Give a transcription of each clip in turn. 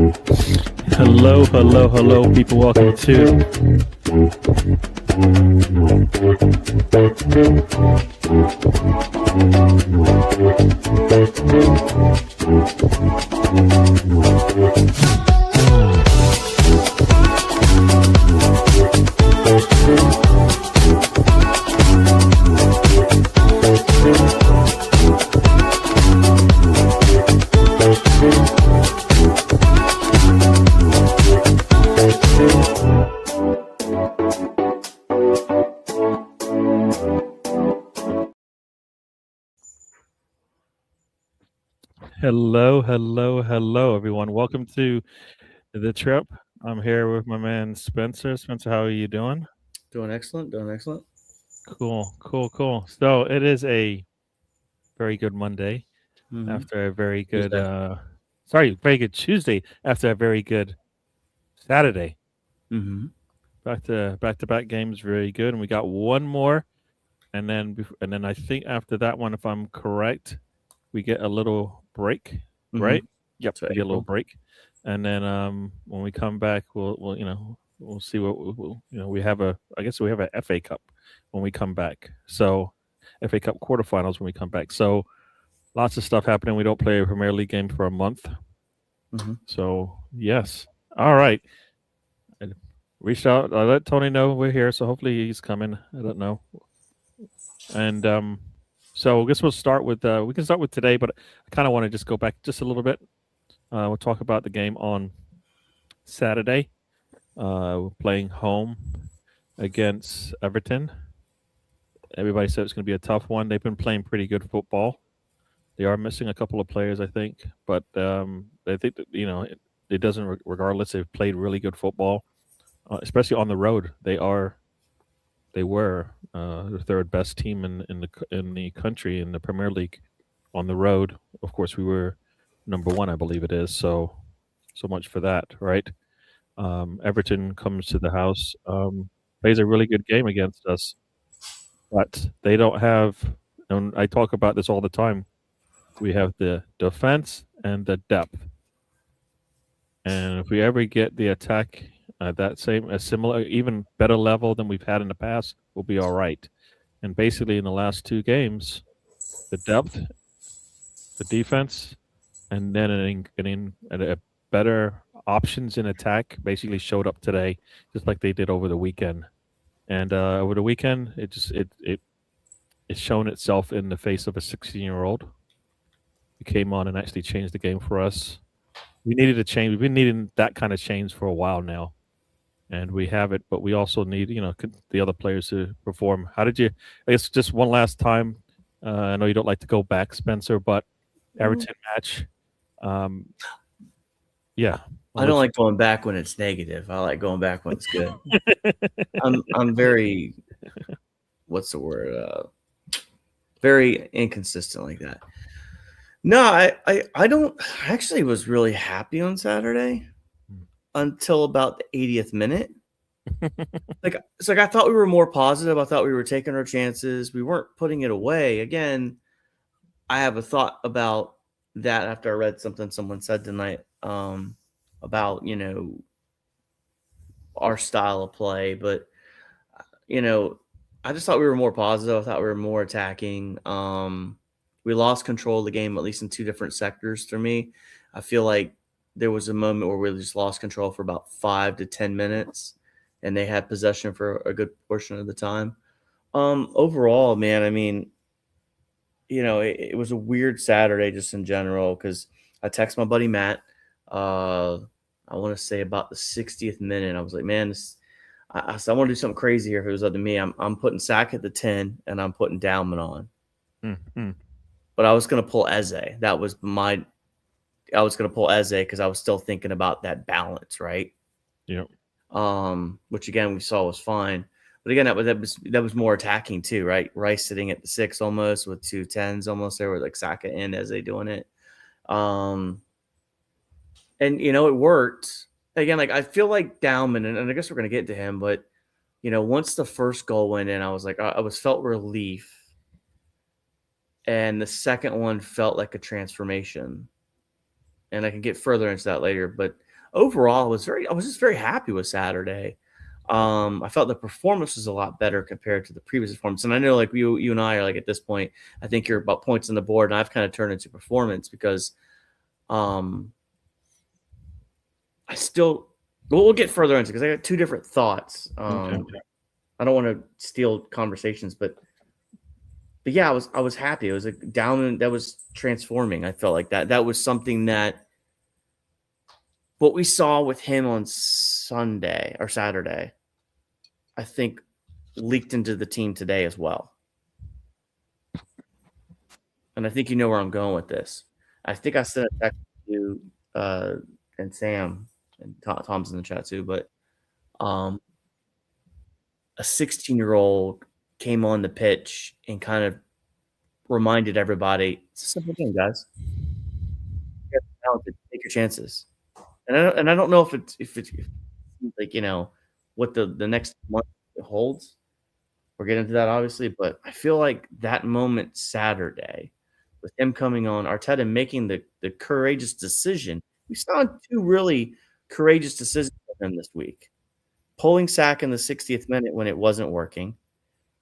Hello, hello, hello, people. Welcome to hello, everyone. Welcome to the trip. I'm here with my man Spencer. Spencer, how are you doing? Doing excellent. Cool. So it is a very good Monday Mm-hmm. after a very good, Tuesday. very good Tuesday after a very good Saturday. Mm-hmm. Back to back games, very good, and we got one more, and then I think after that one, if I'm correct, we get a little break, Mm-hmm. right? Yep, So we get a little April. break, and then when we come back, we'll see what we have a I guess we have a FA Cup when we come back. So FA Cup quarterfinals when we come back. So lots of stuff happening. We don't play a Premier League game for a month. Mm-hmm. So yes, all right. I reached out. I let Tony know we're here, so hopefully he's coming. I don't know, and so I guess we'll start with we can start with today, but I kind of want to just go back just a little bit. We'll talk about the game on Saturday. We're playing home against Everton. Everybody said it's going to be a tough one. They've been playing pretty good football. They are missing a couple of players, I think, but I think that, it doesn't. Regardless, they've played really good football, especially on the road. They were the third best team in the country in the Premier League on the road. Of course, we were number one, I believe it is. So much for that, right? Everton comes to the house, plays a really good game against us, but they don't have. And I talk about this all the time. We have the defense and the depth, and if we ever get the attack at that same, a similar, even better level than we've had in the past, we'll be all right. And basically, in the last two games, the depth, the defense, and then a better options in attack basically showed up today, just like they did over the weekend. And over the weekend, it's shown itself in the face of a 16-year-old. He came on and actually changed the game for us. We needed a change. We've been needing that kind of change for a while now, and we have it. But we also need, the other players to perform. How did you? I guess just one last time. I know you don't like to go back, Spencer, but Everton match. Um, yeah, I'll I don't let like going back when it's negative. I like going back when it's good. I'm very, what's the word? Very inconsistent like that. No, I don't. I actually was really happy on Saturday until about the 80th minute. It's like I thought we were more positive. I thought we were taking our chances. We weren't putting it away. Again, I have a thought about that after I read something someone said tonight about, our style of play. But, I just thought we were more positive. I thought we were more attacking. We lost control of the game, at least in two different sectors for me. I feel like there was a moment where we just lost control for about 5 to 10 minutes, and they had possession for a good portion of the time. Overall, man, I mean, it was a weird Saturday just in general because I text my buddy Matt. I want to say about the 60th minute. I was like, man, I said, I want to do something crazy here. If it was up to me, I'm putting Sack at the 10 and I'm putting Dowman on. Mm-hmm. But I was going to pull Eze. I was going to pull Eze because I was still thinking about that balance, right? Yep. Which again we saw was fine. But again, that was more attacking too, right? Rice sitting at the 6 almost with 2 10s almost there with like Saka and Eze doing it. And it worked. Again, like I feel like Dowman, and I guess we're gonna get to him, but once the first goal went in, I was like, I felt relief. And the second one felt like a transformation. And I can get further into that later, but overall, I was just very happy with Saturday. I felt the performance was a lot better compared to the previous performance. And I know like you and I are like at this point, I think you're about points on the board, and I've kind of turned into performance because I still we'll get further into because I got two different thoughts. Okay. I don't want to steal conversations, but yeah, I was happy. It was a down that was transforming. I felt like that was something that what we saw with him on Sunday or Saturday, I think leaked into the team today as well. And I think you know where I'm going with this. I think I sent a text to you and Sam and Tom's in the chat too, but a 16-year-old came on the pitch and kind of reminded everybody, it's a simple game, guys. You guys are talented. Take your chances. And I don't know if it's like, you know, what the next month holds. We'll get into that obviously, but I feel like that moment Saturday with him coming on, Arteta making the courageous decision. We saw two really courageous decisions from him this week. Pulling Sack in the 60th minute when it wasn't working,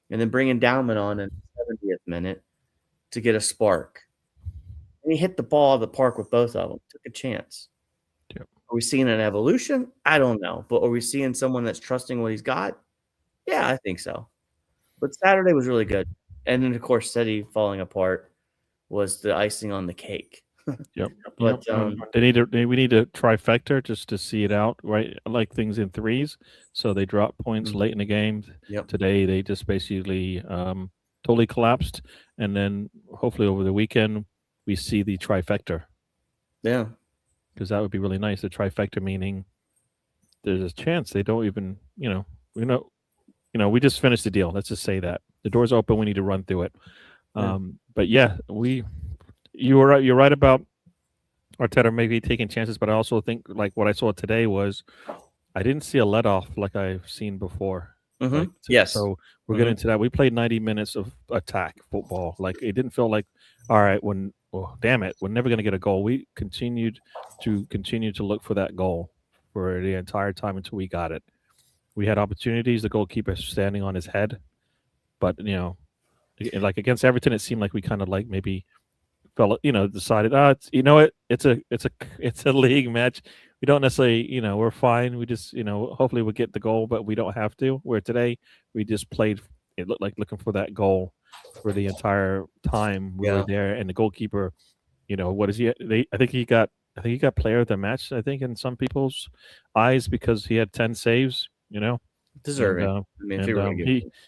and then bringing Dowman on in the 70th minute to get a spark. And he hit the ball out of the park with both of them. Took a chance. Yep. Are we seeing an evolution? I don't know. But are we seeing someone that's trusting what he's got? Yeah, I think so. But Saturday was really good. And then, of course, City falling apart was the icing on the cake. Yep. But we need a trifecta just to see it out, right? I like things in threes. So they drop points late in the game. Yep. Today they just basically totally collapsed. And then hopefully over the weekend we see the trifecta. Yeah. Because that would be really nice. The trifecta meaning there's a chance they don't even, we just finished the deal. Let's just say that. The door's open, we need to run through it. Yeah. But yeah, you're right about Arteta maybe taking chances, but I also think like what I saw today was I didn't see a let off like I've seen before. Mm-hmm. Yes. So we're getting into that. We played 90 minutes of attack football. Like it didn't feel like, all right, damn it, we're never going to get a goal. We continued to look for that goal for the entire time until we got it. We had opportunities. The goalkeeper standing on his head, but like against Everton, it seemed like we kind of like maybe felt, decided, it's a league match. We don't necessarily, we're fine. We just, hopefully we'll get the goal, but we don't have to. Where today we just played. It looked like looking for that goal for the entire time we were there, and the goalkeeper, what is he? I think he got player of the match. I think in some people's eyes because he had 10 saves. Deserving.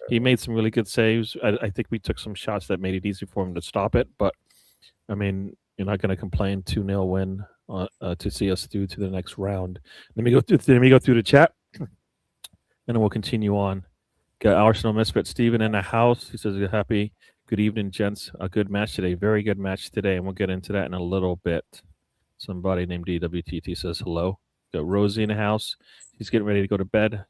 He made some really good saves. I think we took some shots that made it easy for him to stop it. But I mean, you're not going to complain 2-0 win to see us through to the next round. Let me go through the chat, and then we'll continue on. Got Arsenal Misfit Steven in the house. He says, happy good evening, gents. A good match today. Very good match today, and we'll get into that in a little bit. Somebody named DWTT says hello. Got Rosie in the house. She's getting ready to go to bed.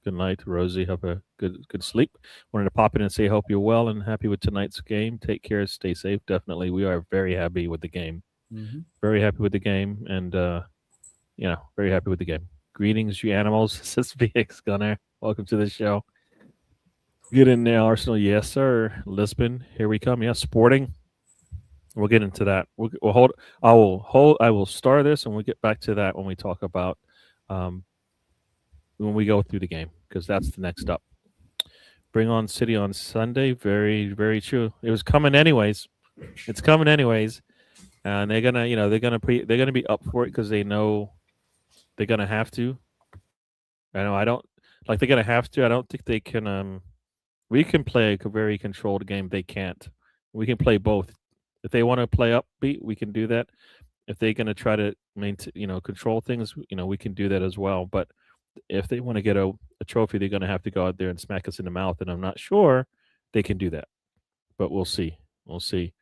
Good night, Rosie. Have a good sleep. Wanted to pop in and say, hope you're well and happy with tonight's game. Take care. Stay safe. Definitely. We are very happy with the game. Mm-hmm. Very happy with the game. And, very happy with the game. Greetings, you animals. Says VX Gunner. Welcome to the show. Get in there, Arsenal. Yes, sir. Lisbon. Here we come. Yeah, Sporting. We'll get into that. I will start this and we'll get back to that when we talk about when we go through the game, because that's the next up. Bring on City on Sunday. Very, very true. It was coming anyways. It's coming anyways, and they're gonna be up for it because they know they're gonna have to. They're gonna have to. I don't think they can. We can play a very controlled game. They can't. We can play both. If they want to play upbeat, we can do that. If they're gonna try to control things, we can do that as well. But if they want to get a trophy, they're going to have to go out there and smack us in the mouth, and I'm not sure they can do that. But we'll see. We'll see.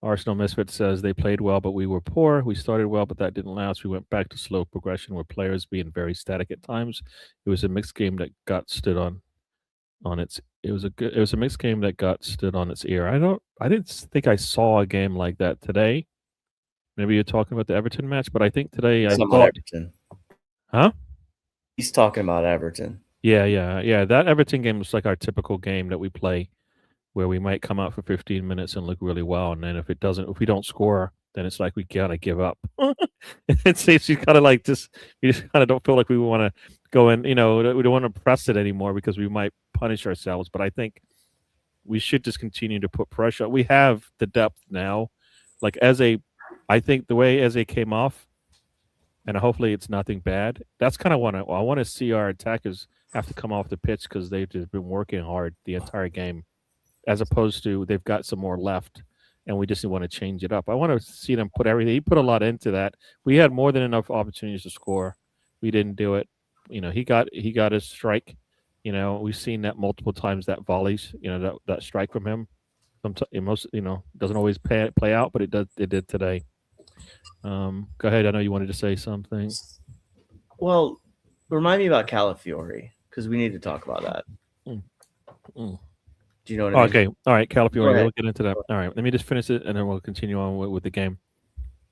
Arsenal Misfit says they played well, but we were poor. We started well, but that didn't last. We went back to slow progression with players being very static at times. It was a mixed game that got stood on its. It was a mixed game that got stood on its ear. I didn't think I saw a game like that today. Maybe you're talking about the Everton match, but I think today I thought. Everton. Huh? He's talking about Everton. Yeah. That Everton game was like our typical game that we play, where we might come out for 15 minutes and look really well, and then if we don't score, then it's like we gotta give up. It's you kind of like we just kind of don't feel like we want to go in. We don't want to press it anymore because we might punish ourselves. But I think we should just continue to put pressure. We have the depth now. Like I think the way Eze came off, and hopefully it's nothing bad. That's kind of what I want to see our attackers have to come off the pitch because they've just been working hard the entire game, as opposed to they've got some more left, and we just want to change it up. I want to see them put everything. He put a lot into that. We had more than enough opportunities to score. We didn't do it. He got his strike. We've seen that multiple times. That volleys. That strike from him. Most doesn't always play out, but it does. It did today. Go ahead. I know you wanted to say something. Well, remind me about Calafiori because we need to talk about that. Mm. Do you know what I mean? Okay. All right, Calafiori. We'll get into that. All right. Let me just finish it, and then we'll continue on with the game.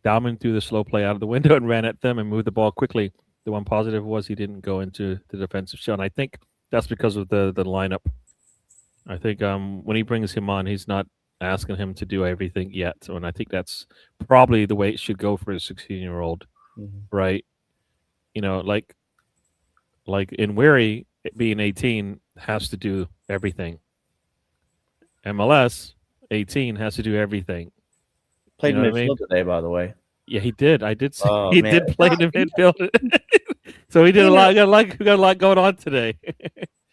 Dalman threw the slow play out of the window and ran at them and moved the ball quickly. The one positive was he didn't go into the defensive shell, and I think that's because of the lineup. I think when he brings him on, he's not asking him to do everything yet, and I think that's probably the way it should go for a 16-year-old, right? Like in Weary, being 18 has to do everything. MLS 18 has to do everything. Played midfield today, by the way. Yeah, he did. I did see he did play in the midfield. So he did a lot. Got a lot going on today.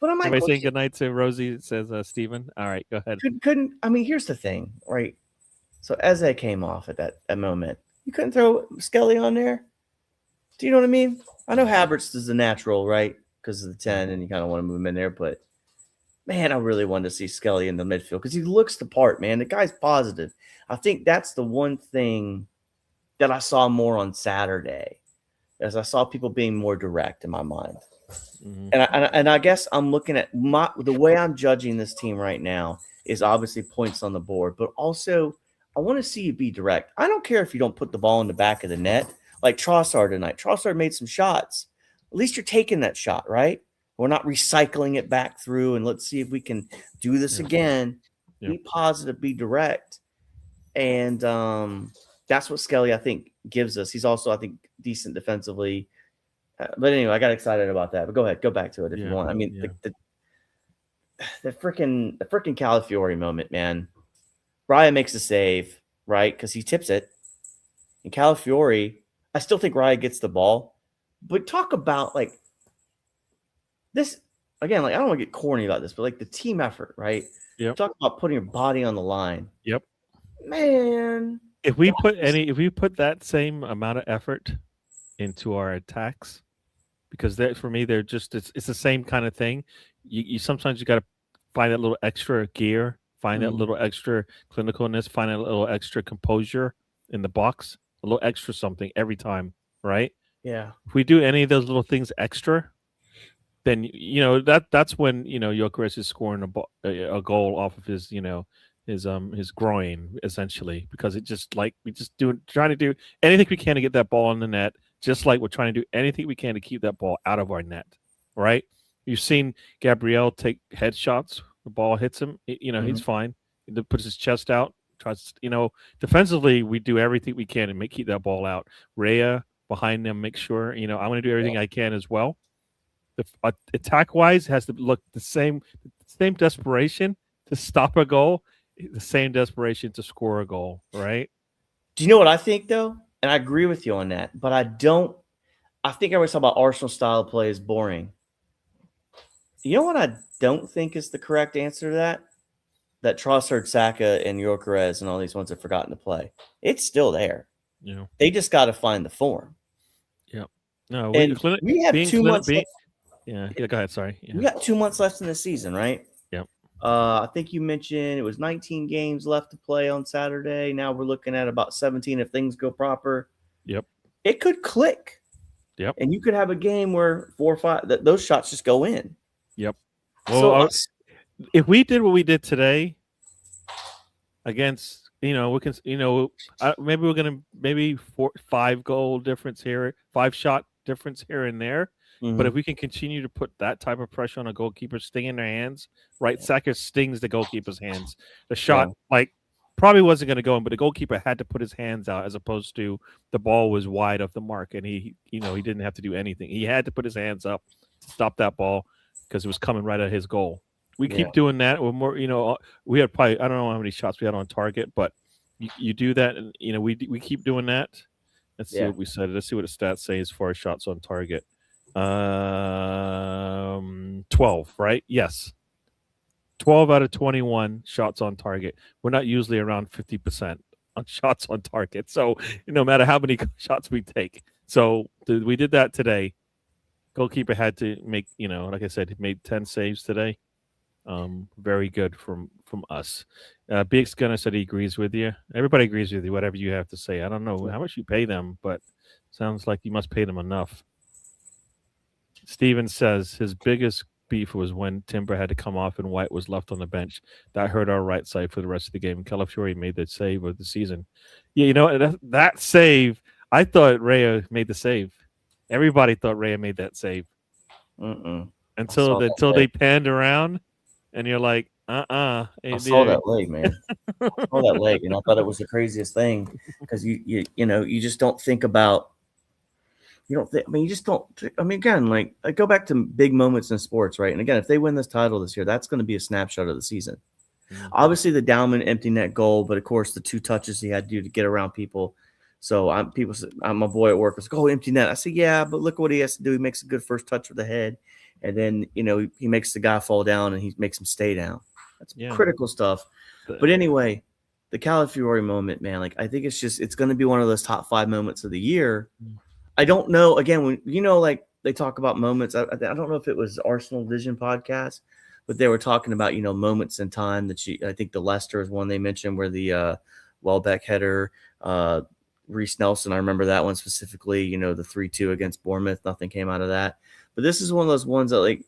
But I'm Everybody saying goodnight to Rosie. It says Steven. All right, go ahead. Couldn't I mean, here's the thing, right? So Eze came off at that moment. You couldn't throw Skelly on there. Do you know what I mean? I know Havertz is the natural, right? Because of the 10, and you kind of want to move him in there. But man, I really wanted to see Skelly in the midfield because he looks the part, man. The guy's positive. I think that's the one thing that I saw more on Saturday, as I saw people being more direct in my mind. Mm-hmm. And I guess I'm looking at the way I'm judging this team right now is obviously points on the board, but also I want to see you be direct. I don't care if you don't put the ball in the back of the net like Trossard tonight. Trossard made some shots. At least you're taking that shot, right? We're not recycling it back through and let's see if we can do this again. Yeah. Be positive, be direct. And that's what Skelly, I think, gives us. He's also, I think, decent defensively. But anyway, I got excited about that. But go ahead, go back to it if you want. I mean, the freaking Calafiori moment, man. Raya makes a save, right? Because he tips it. And Calafiori, I still think Raya gets the ball. But talk about like this again. Like I don't want to get corny about this, but like the team effort, right? Yeah. Talk about putting your body on the line. Yep. Man, if we put that same amount of effort into our attacks, because for me they're just it's the same kind of thing. You sometimes you got to find that little extra gear, find that little extra clinicalness, find that little extra composure in the box, a little extra something every time, right? Yeah. If we do any of those little things extra, then that's when Gyökeres is scoring a goal off of his his groin, essentially, because it just like trying to do anything we can to get that ball in the net, just like we're trying to do anything we can to keep that ball out of our net, right? You've seen Gabriel take headshots, the ball hits him, he's fine. He puts his chest out, tries, defensively we do everything we can and keep that ball out. Raya behind them, make sure, I'm going to do everything I can as well. The attack wise has to look the same desperation to stop a goal, the same desperation to score a goal, right? Do you know what I think though? And I agree with you on that, but I think everybody talk about Arsenal style play is boring. You know what I don't think is the correct answer to that? That Trossard, Saka, and Gyökeres and all these ones have forgotten to play. It's still there. Yeah. They just got to find the form. Yeah. No, we have 2 months left. Yeah, go ahead. Sorry. Yeah. We got 2 months left in the season, right? Yep. I think you mentioned it was 19 games left to play on Saturday. Now we're looking at about 17 if things go proper. Yep. It could click. Yep. And you could have a game where 4 or 5 those shots just go in. Yep. Well, if we did what we did today against, we can, maybe we're gonna 5 goal difference here, 5 shot difference here and there. But if we can continue to put that type of pressure on a goalkeeper, sting in their hands, right? Saka stings the goalkeeper's hands. The shot, probably wasn't going to go in, but the goalkeeper had to put his hands out as opposed to the ball was wide of the mark, and he didn't have to do anything. He had to put his hands up to stop that ball because it was coming right at his goal. We keep doing that. We're more, we had probably, I don't know how many shots we had on target, but you do that, and we keep doing that. Let's see what we said. Let's see what the stats say as far as shots on target. 12, right? Yes. 12 out of 21 shots on target. We're not usually around 50% on shots on target. So no matter how many shots we take. So we did that today. Goalkeeper had to make, like I said, he made 10 saves today. Very good from us. Big Gunner said he agrees with you. Everybody agrees with you, whatever you have to say. I don't know how much you pay them, but sounds like you must pay them enough. Steven says his biggest beef was when Timber had to come off and White was left on the bench. That hurt our right side for the rest of the game. Calafiori made the save of the season. Yeah, that save, I thought Raya made the save. Everybody thought Raya made that save. Until they panned around, and you're like, I saw that leg, man. I saw that leg, and I thought it was the craziest thing because you just don't think about. Again, like I go back to big moments in sports, right? And again, if they win this title this year, that's going to be a snapshot of the season. Obviously, the Dowman empty net goal, but of course, the 2 touches he had to do to get around people. So I'm a boy at work. It's empty net. I say, yeah, but look what he has to do. He makes a good first touch with the head, and then he makes the guy fall down and he makes him stay down. That's critical stuff. But anyway, the Calafiori moment, man, like I think it's going to be one of those top 5 moments of the year. I don't know. Again, when like they talk about moments, I don't know if it was Arsenal Vision podcast, but they were talking about moments in time that I think the Leicester is one they mentioned where the Welbeck header, Reece Nelson. I remember that one specifically. The 3-2 against Bournemouth. Nothing came out of that. But this is one of those ones that like,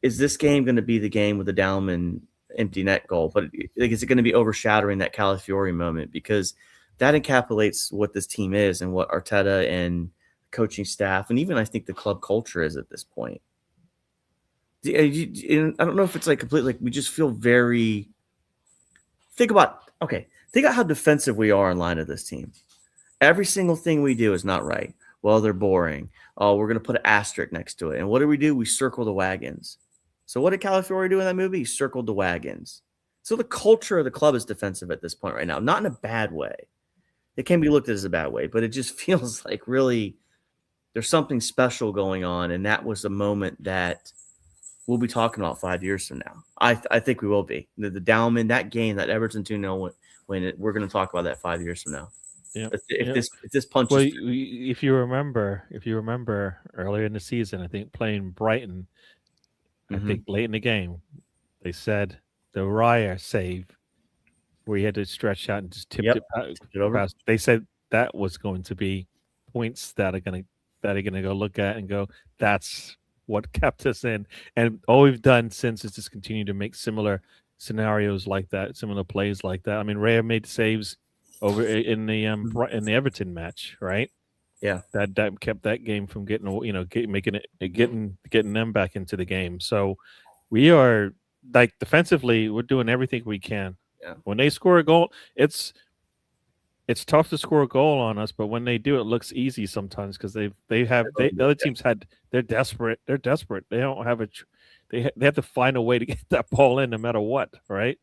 is this game going to be the game with the Dowman empty net goal? But is it going to be overshadowing that Calafiori moment because that encapsulates what this team is and what Arteta and coaching staff and even I think the club culture is at this point. I don't know if it's like completely we just feel very. Think about how defensive we are in line of this team. Every single thing we do is not right. Well, they're boring. Oh, we're going to put an asterisk next to it. And what do? We circle the wagons. So what did Calafiori do in that movie? He circled the wagons. So the culture of the club is defensive at this point right now, not in a bad way. It can be looked at as a bad way, but it just feels like really there's something special going on, and that was a moment that we'll be talking about 5 years from now. I think we will be. The Dowman, that game, that Everton 2-0 we're going to talk about that 5 years from now. Yeah. If this punches. Well, if you remember earlier in the season, I think playing Brighton, I think late in the game, they said the Raya save where he had to stretch out and just tip it over. Past. They said that was going to be points that are going to go look at and go, that's what kept us in. And all we've done since is just continue to make similar scenarios like that, similar plays like that. I mean, Raya made saves over in the Everton match, right? Yeah, that kept that game from getting getting them back into the game. So we are like defensively, we're doing everything we can. Yeah. When they score a goal, it's tough to score a goal on us, but when they do, it looks easy sometimes because the other teams they're desperate. They're desperate. They don't have they have to find a way to get that ball in no matter what, right?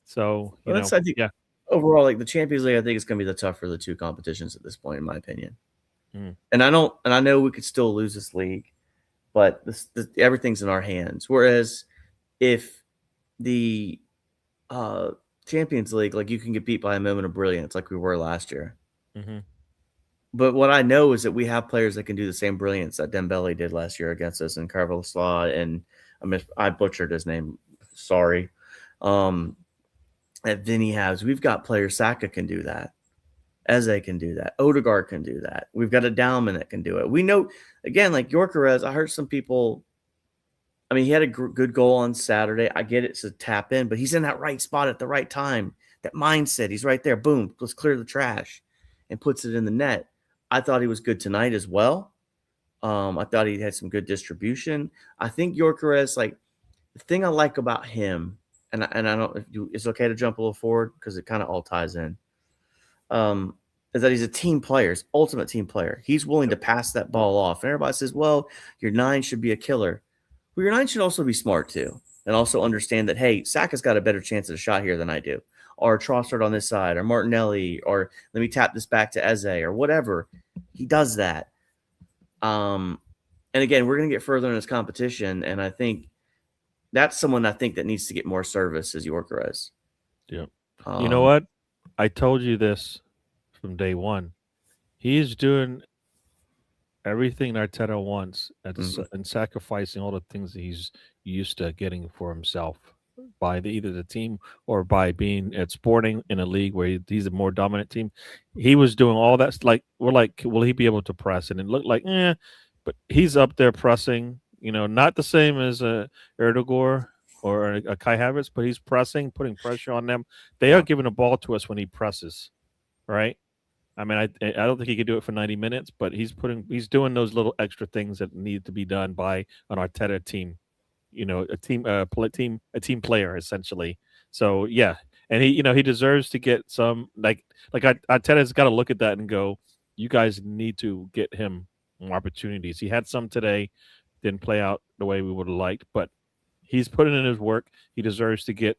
So I think overall, like the Champions League, I think it's going to be the tougher of the 2 competitions at this point, in my opinion. And I know we could still lose this league, but everything's in our hands. Whereas if the Champions League, like you can get beat by a moment of brilliance, like we were last year. But what I know is that we have players that can do the same brilliance that Dembele did last year against us, and Carvalho, and I butchered his name. Sorry. That Vinny has. We've got players. Saka can do that. Eze can do that. Odegaard can do that. We've got a Dowman that can do it. We know, again, like Gyökeres, I heard some people, I mean, he had a good goal on Saturday. I get it's a tap in, but he's in that right spot at the right time. That mindset, he's right there. Boom, let's clear the trash and puts it in the net. I thought he was good tonight as well. I thought he had some good distribution. I think Yorkeres, like the thing I like about him, and I don't, it's okay to jump a little forward because it kind of all ties in. Is that he's a team player, he's ultimate team player. He's willing to pass that ball off. And everybody says, well, your 9 should be a killer. Well, your 9 should also be smart too. And also understand that, hey, Saka's got a better chance at a shot here than I do. Or Trossard on this side, or Martinelli, or let me tap this back to Eze, or whatever. He does that. And again, we're going to get further in this competition. And I think that's someone I think that needs to get more service as Yorkeres. Yeah. You know what? I told you this from day one. He's doing everything Arteta wants and sacrificing all the things that he's used to getting for himself by either the team or by being at Sporting in a league where he's a more dominant team. He was doing all that. Like, we're like, will he be able to press? And it looked like, but he's up there pressing. Not the same as a Erdogan or a Kai Havertz, but he's pressing, putting pressure on them. They are giving the ball to us when he presses, right? I mean, I don't think he could do it for 90 minutes, but he's doing those little extra things that need to be done by an Arteta team, a team player essentially. So yeah, and he deserves to get some like Arteta's got to look at that and go, you guys need to get him more opportunities. He had some today, didn't play out the way we would have liked, but he's putting in his work. He deserves to get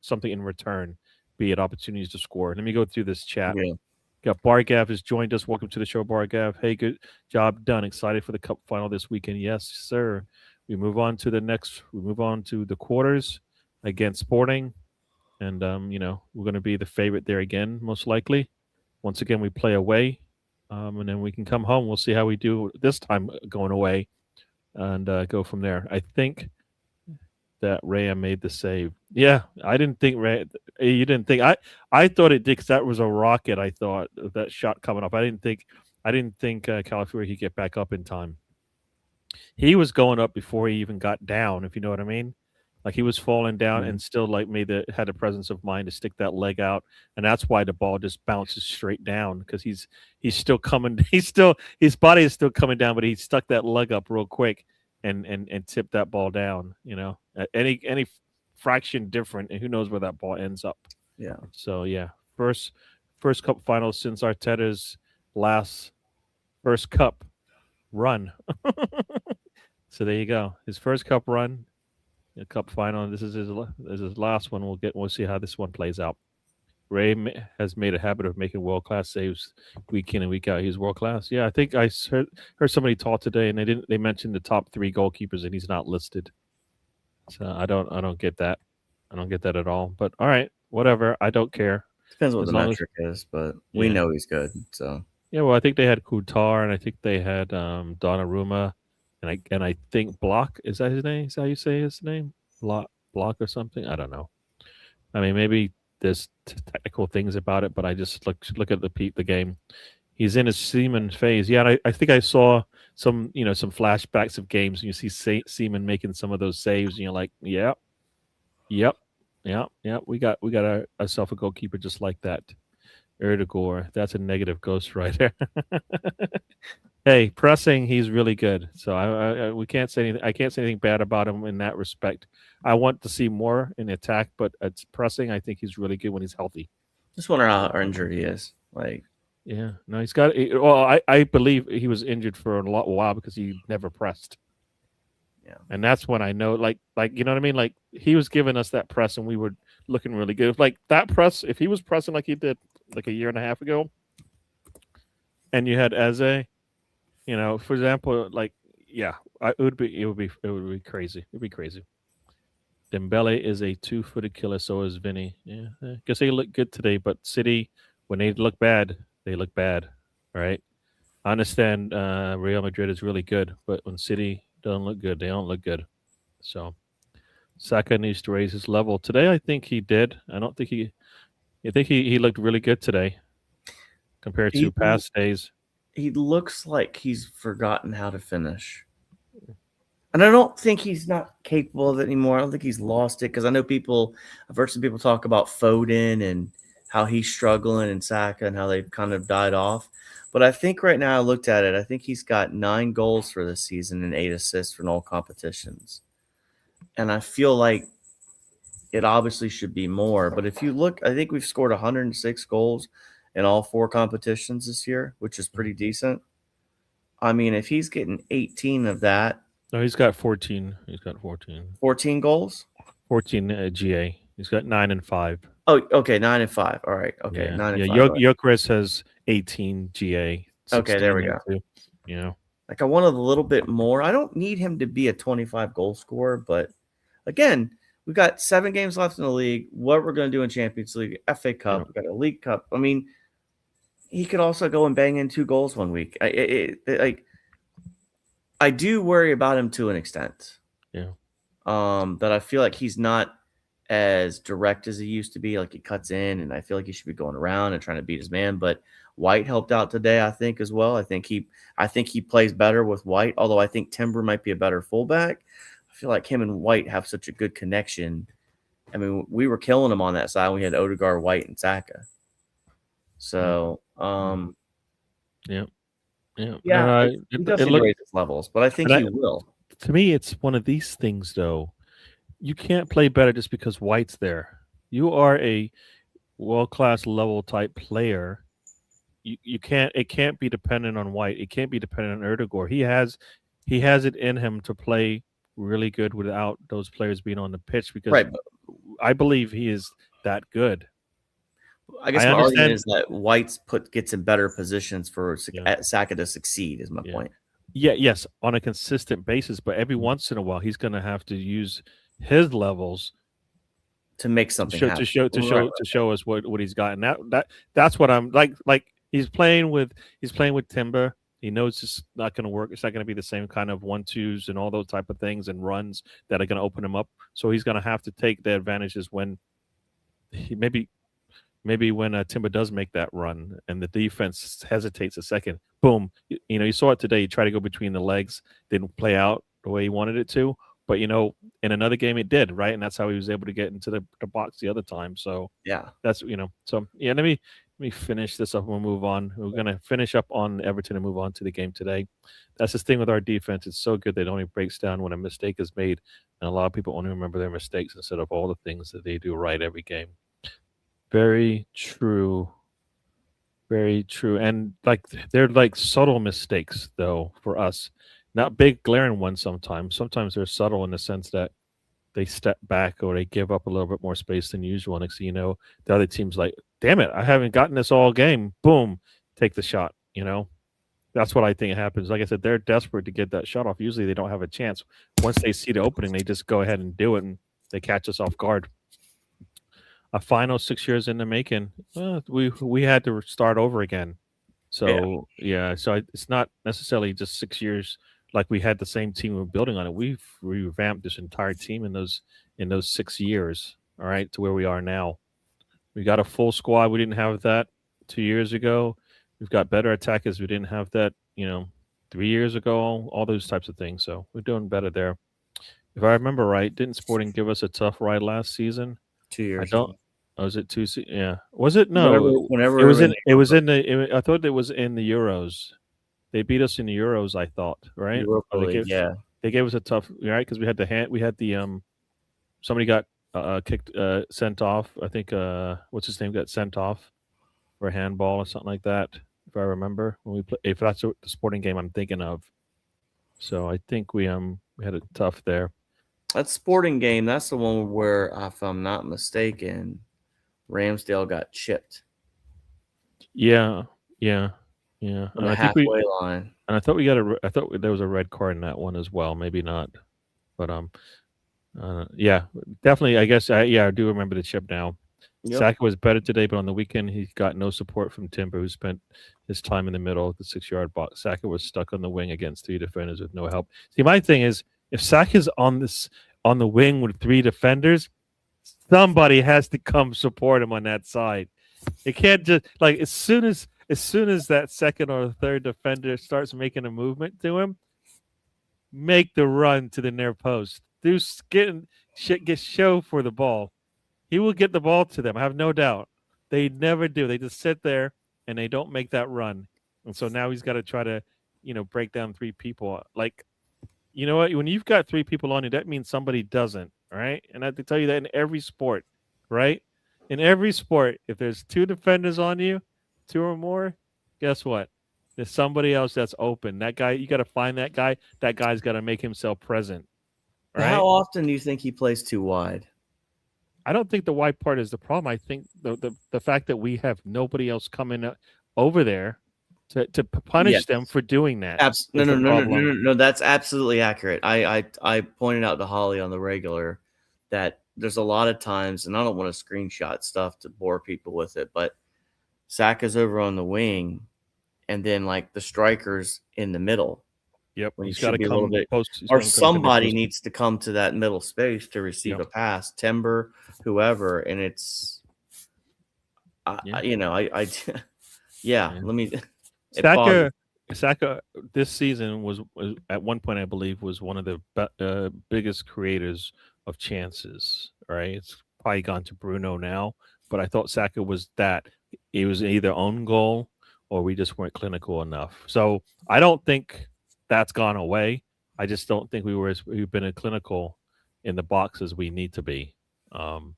something in return, be it opportunities to score. Let me go through this chat. Yeah. Got Bargav has joined us. Welcome to the show, Bargav. Hey, good job done. Excited for the cup final this weekend. Yes, sir. We move on to the quarters against Sporting. And, we're going to be the favorite there again, most likely. Once again, we play away. And then we can come home. We'll see how we do this time going away and go from there. I think that Raya made the save. Yeah, I didn't think you didn't think I thought it did because that was a rocket. I thought that shot coming up. I didn't think Calafiori could get back up in time. He was going up before he even got down, if you know what I mean. Like he was falling down and still had the presence of mind to stick that leg out, and that's why the ball just bounces straight down because he's still coming. His body is still coming down, but he stuck that leg up real quick and tipped that ball down. Any fraction different, and who knows where that ball ends up. Yeah. So yeah, first cup final since Arteta's first cup run. So there you go, his first cup run. A cup final. This is his last one. We'll see how this one plays out. Ray has made a habit of making world-class saves week in and week out. He's world-class. Yeah, I think I heard somebody talk today, and they mentioned the top 3 goalkeepers, and he's not listed. So I don't get that. I don't get that at all. But all right, whatever. I don't care. Depends what the metric is, but we know he's good. So yeah, well, I think they had QTR, and I think they had Donnarumma. And I think Block, is that his name? Is that how you say his name? Block or something? I don't know. I mean, maybe there's technical things about it, but I just look at the game. He's in his Seaman phase. Yeah, and I think I saw some flashbacks of games, and you see Seaman making some of those saves, and you're like, yep. We got ourselves a goalkeeper just like that. Erdogan, that's a negative ghost right there. Hey, pressing, he's really good. So we can't say anything. I can't say anything bad about him in that respect. I want to see more in attack, but it's pressing. I think he's really good when he's healthy. Just wonder how injured he is. Yeah, no, he's got. Well, I believe he was injured for a while because he never pressed. Yeah, and that's when I know, like you know what I mean. Like he was giving us that press, and we were looking really good. Like that press, if he was pressing like he did like a year and a half ago, and you had Eze. For example, it would be crazy. It'd be crazy. Dembele is a 2-footed killer. So is Vinny. Yeah, I guess they look good today, but City, when they look bad, they look bad. Right? I understand Real Madrid is really good, but when City don't look good, they don't look good. So Saka needs to raise his level today. I think he did. I don't think he. I think he looked really good today compared to past days. He looks like he's forgotten how to finish. And I don't think he's not capable of it anymore. I don't think he's lost it because I know I've heard some people talk about Foden and how he's struggling and Saka and how they've kind of died off. But I think right now I looked at it. I think he's got 9 goals for this season and 8 assists in all competitions. And I feel like it obviously should be more. But if you look, I think we've scored 106 goals in all 4 competitions this year, which is pretty decent. I mean, if he's getting 18 of that, No, he's got 14. He's got 14. 14 goals. 14 GA. He's got 9 and 5. Oh, okay, 9 and 5. All right, okay, Yeah, 9 and yeah. 5. All right. Yokeres has 18 GA. Okay, there we go. Too, you know. Like I wanted a little bit more. I don't need him to be a 25 goal scorer, but again, we've got 7 games left in the league. What we're going to do in Champions League, FA Cup, we've got a League Cup. I mean, he could also go and bang in 2 goals one week. I do worry about him to an extent. Yeah. That I feel like he's not as direct as he used to be. Like he cuts in, and I feel like he should be going around and trying to beat his man. But White helped out today, I think, as well. I think he plays better with White, although I think Timber might be a better fullback. I feel like him and White have such a good connection. I mean, we were killing him on that side. We had Odegaard, White, and Saka. So, yeah. he does need to raise his levels, but I think he will. To me, it's one of these things, though. You can't play better just because White's there. You are a world-class level type player. You can't. It can't be dependent on White. It can't be dependent on Erdegaard. He has it in him to play really good without those players being on the pitch because I believe he is that good. I guess my argument is that White's gets in better positions for Saka to succeed. Is my point. Yeah, yes, on a consistent basis, but every once in a while he's going to have to use his levels to make something happen. to show us what he's got. And that's what I'm like he's playing with Timber. He knows it's not going to work. It's not going to be the same kind of 1-2s and all those type of things and runs that are going to open him up. So he's going to have to take the advantages when he maybe when Timber does make that run and the defense hesitates a second, boom. You saw it today. He tried to go between the legs, didn't play out the way he wanted it to. But, in another game it did, right? And that's how he was able to get into the box the other time. So, yeah, that's, so, yeah, let me finish this up and we'll move on. We're going to finish up on Everton and move on to the game today. That's the thing with our defense. It's so good that it only breaks down when a mistake is made. And a lot of people only remember their mistakes instead of all the things that they do right every game. Very true. Very true. And they're like subtle mistakes, though, for us. Not big glaring ones sometimes. Sometimes they're subtle in the sense that they step back or they give up a little bit more space than usual. Next thing you know, the other team's like, damn it, I haven't gotten this all game. Boom, take the shot, That's what I think happens. Like I said, they're desperate to get that shot off. Usually they don't have a chance. Once they see the opening, they just go ahead and do it, and they catch us off guard. A final 6 years in the making, we had to start over again. So, so it's not necessarily just 6 years like we had the same team we were building on it. We've revamped this entire team in those 6 years, all right, to where we are now. We got a full squad. We didn't have that 2 years ago. We've got better attackers. We didn't have that, 3 years ago, all those types of things. So we're doing better there. If I remember right, didn't Sporting give us a tough ride last season? 2 years. I don't. Was it 2? Yeah. Was it? No. Whenever it was in. It was in the. I thought it was in the Euros. They beat us in the Euros. I thought, right? They gave us a tough, right? Because we had the somebody got kicked, sent off. I think what's his name got sent off for a handball or something like that. If I remember when we play, if that's the Sporting game I'm thinking of. So I think we had it tough there. That Sporting game, that's the one where, if I'm not mistaken, Ramsdale got chipped. Yeah. On the halfway line. And I thought I thought there was a red card in that one as well. Maybe not, but yeah, definitely. I guess I do remember the chip now. Yep. Saka was better today, but on the weekend he got no support from Timber, who spent his time in the middle of the 6-yard box. Saka was stuck on the wing against 3 defenders with no help. See, my thing is, if Saka's on the wing with 3 defenders, somebody has to come support him on that side. It can't just as soon as that second or third defender starts making a movement to him, make the run to the near post. Get show for the ball. He will get the ball to them. I have no doubt. They never do. They just sit there and they don't make that run. and so now he's got to try to, break down three people. Like, you know what? When you've got three people on you, that means somebody doesn't, right? And I have to tell you that in every sport, right? In every sport, if there's two defenders on you, two or more, guess what? There's somebody else that's open. That guy, you got to find that guy. That guy's got to make himself present, How right? often do you think he plays too wide? I don't think the wide part is the problem. I think the fact that we have nobody else coming over there to punish them Yes. for doing that No, is no, the no, no, no, problem. no. That's absolutely accurate. I pointed out to Holly on the regular that there's a lot of times, and I don't want to screenshot stuff to bore people with it, but Saka's over on the wing, and then like the strikers in the middle Yep, when he he's got should to be a little come bit, post. He's or got to come defend somebody post. needs to come to that middle space to receive Yep. a pass, Timber, whoever, and it's, Yeah. yeah. Yeah. Let me. It bothers. Saka this season was at one point I believe was one of the biggest creators of chances. Right, it's probably gone to Bruno now, but I thought Saka was that. It was either own goal or we just weren't clinical enough. So I don't think that's gone away. I just don't think we've been as clinical in the box as we need to be. Um,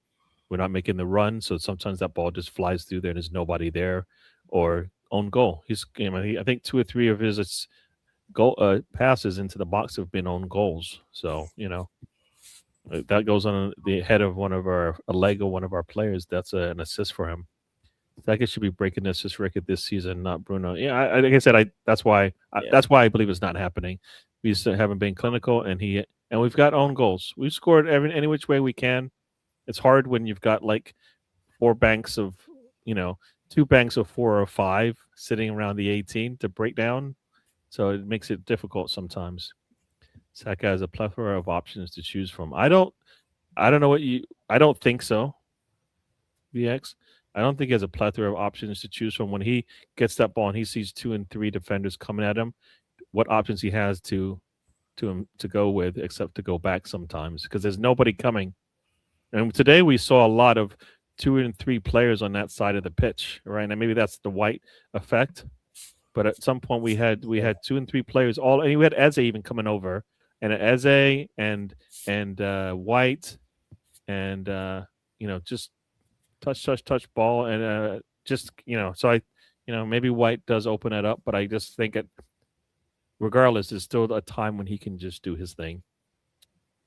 we're not making the run, so sometimes that ball just flies through there and there's nobody there, or own goal. I think two or three of his goal passes into the box have been own goals. So that goes on the head of a leg of one of our players. That's an assist for him. Saka should be breaking the assist record this season, not Bruno. Yeah, like I said, that's why I believe it's not happening. We just haven't been clinical, and we've got own goals. We've scored any which way we can. It's hard when you've got like four banks of, two banks of 4 or 5 sitting around the 18 to break down. So it makes it difficult sometimes. Saka has a plethora of options to choose from. I don't know I don't think so. VX. I don't think he has a plethora of options to choose from. When he gets that ball and he sees 2 and 3 defenders coming at him, what options he has to go with except to go back sometimes because there's nobody coming. And today we saw a lot of 2 and 3 players on that side of the pitch, right? And maybe that's the White effect. But at some point we had 2 and 3 players all, and we had Eze even coming over, and Eze and White, and just touch ball, and just So maybe White does open it up, but I just think regardless, there's still a time when he can just do his thing.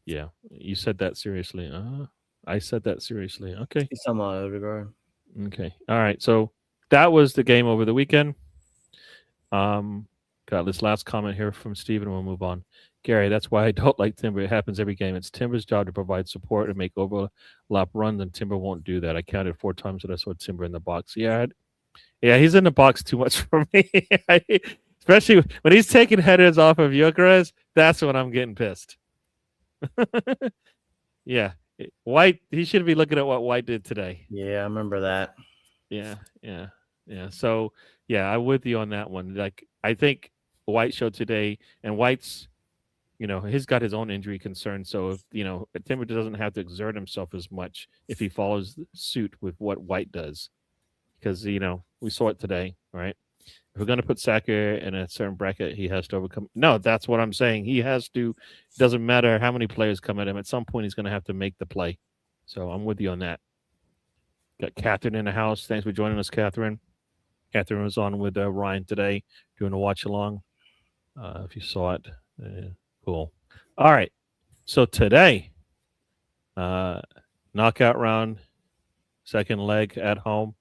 Yeah, you said that seriously. I said that seriously. Okay. He's talking about Odegaard. Okay. All right. So that was the game over the weekend. Got this last comment here from Steven. We'll move on. Gary, that's why I don't like Timber. It happens every game. It's Timber's job to provide support and make overlap runs, and Timber won't do that. I counted 4 times that I saw Timber in the box. Yeah, he's in the box too much for me. Especially when he's taking headers off of Gyökeres, that's when I'm getting pissed. Yeah. White, he should be looking at what White did today. Yeah, I remember that. Yeah. So, yeah, I'm with you on that one. Like, I think White showed today, and White's, he's got his own injury concerns. So, if, Timber doesn't have to exert himself as much if he follows suit with what White does. Because, we saw it today, right? If we're going to put Saka in a certain bracket, he has to overcome. No, that's what I'm saying. He has to. It doesn't matter how many players come at him. At some point, he's going to have to make the play. So I'm with you on that. Got Catherine in the house. Thanks for joining us, Catherine. Catherine was on with Ryan today doing a watch along. If you saw it, cool. All right. So today, knockout round, second leg at home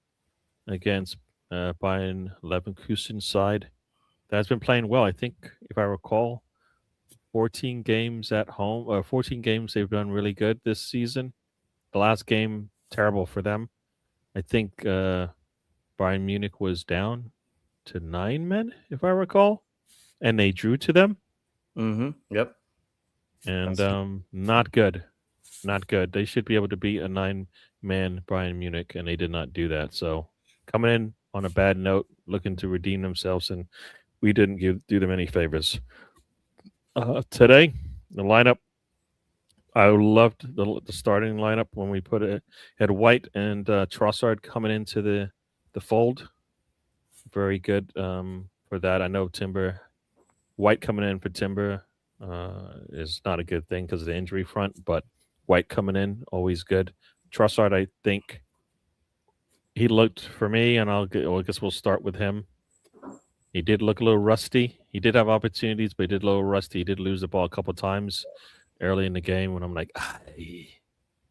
against Bayern Leverkusen side. That's been playing well. I think, if I recall, 14 games at home, or 14 games they've done really good this season. The last game, terrible for them. I think Bayern Munich was down to 9 men, if I recall, and they drew to them. Mm-hmm. Yep. And not good. Not good. They should be able to beat a 9-man Bayern Munich, and they did not do that. So coming in on a bad note, looking to redeem themselves, and we didn't do them any favors. Today, the lineup, I loved the starting lineup when we put it. Had White and Trossard coming into the fold. Very good for for that. I know Timber White coming in for Timber is not a good thing because of the injury front, but White coming in always good. Trussard, I think he looked for me, and I guess we'll start with him. He did look a little rusty. He did have opportunities, but he did a little rusty. He did lose the ball a couple times early in the game when I'm like,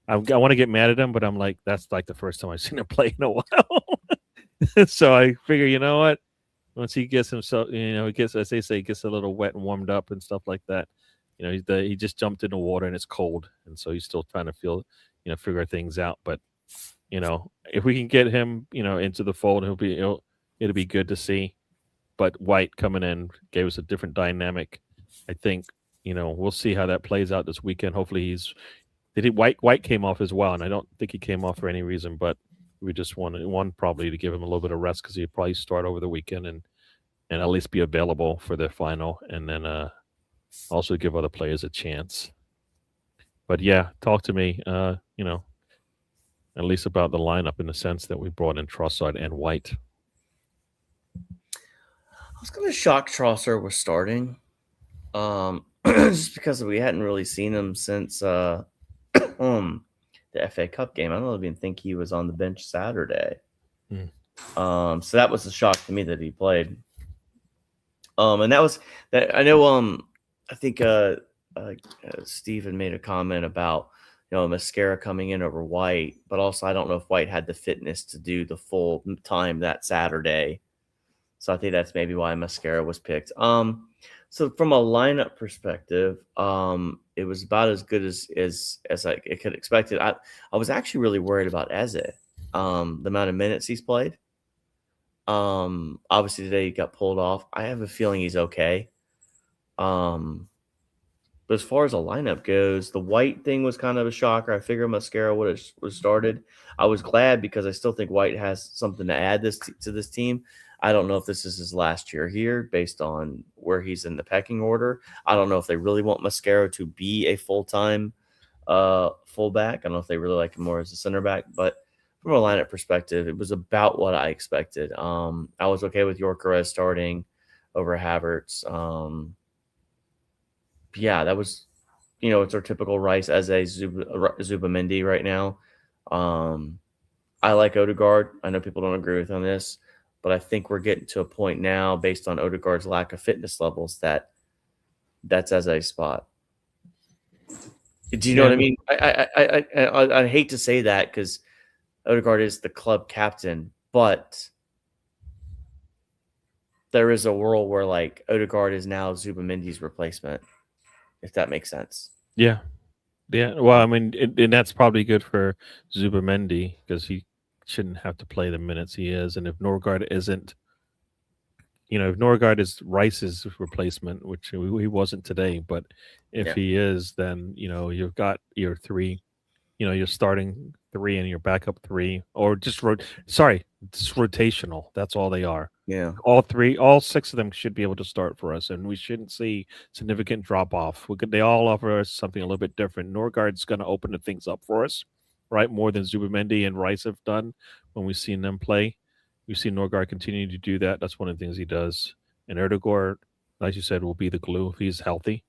I want to get mad at him, but I'm like, that's like the first time I've seen him play in a while. So I figure, you know what? Once he gets himself, he gets, as they say, gets a little wet and warmed up and stuff like that. He just jumped in the water and it's cold, and so he's still trying to figure things out. But if we can get him, into the fold, it'll be good to see. But White coming in gave us a different dynamic. I think we'll see how that plays out this weekend. Hopefully White came off as well, and I don't think he came off for any reason, but we just wanted probably to give him a little bit of rest because he'd probably start over the weekend and at least be available for the final, and then also give other players a chance. But yeah, talk to me, at least about the lineup in the sense that we brought in Trossard and White. I was going to shock Trossard was starting, just because we hadn't really seen him since the FA Cup game. I don't even think he was on the bench Saturday. So that was a shock to me that he played. And that was that. I know. I think Steven made a comment about Mascara coming in over White, but also I don't know if White had the fitness to do the full time that Saturday. So I think that's maybe why Mascara was picked. So from a lineup perspective, it was about as good as I could expect it. I was actually really worried about Eze, the amount of minutes he's played. Obviously today he got pulled off. I have a feeling he's okay. But as far as a lineup goes, the White thing was kind of a shocker. I figured Mascara would have started. I was glad because I still think White has something to add to this team. I don't know if this is his last year here based on where he's in the pecking order. I don't know if they really want Mascara to be a full-time fullback. I don't know if they really like him more as a center back, but from a lineup perspective, it was about what I expected. I was okay with Gyökeres starting over Havertz. Yeah, that was, it's our typical Rice as a Zubamendi right now. I like Odegaard. I know people don't agree with on this, but I think we're getting to a point now, based on Odegaard's lack of fitness levels, that's as a spot. Do you know what I mean? I hate to say that because Odegaard is the club captain, but there is a world where like Odegaard is now Zubamendi's replacement, if that makes sense. Yeah. Well, I mean, and that's probably good for Zubamendi because he shouldn't have to play the minutes he is. And if Norgard isn't, if Norgard is Rice's replacement, which he wasn't today, but if he is, then, you've got your three, your starting three and your backup three, or just rotational. That's all they are. Yeah. All six of them should be able to start for us, and we shouldn't see significant drop off. They all offer us something a little bit different. Norgard's going to open the things up for us, right? More than Zubamendi and Rice have done when we've seen them play. We've seen Norgard continue to do that. That's one of the things he does. And Erdegaard, like you said, will be the glue if he's healthy.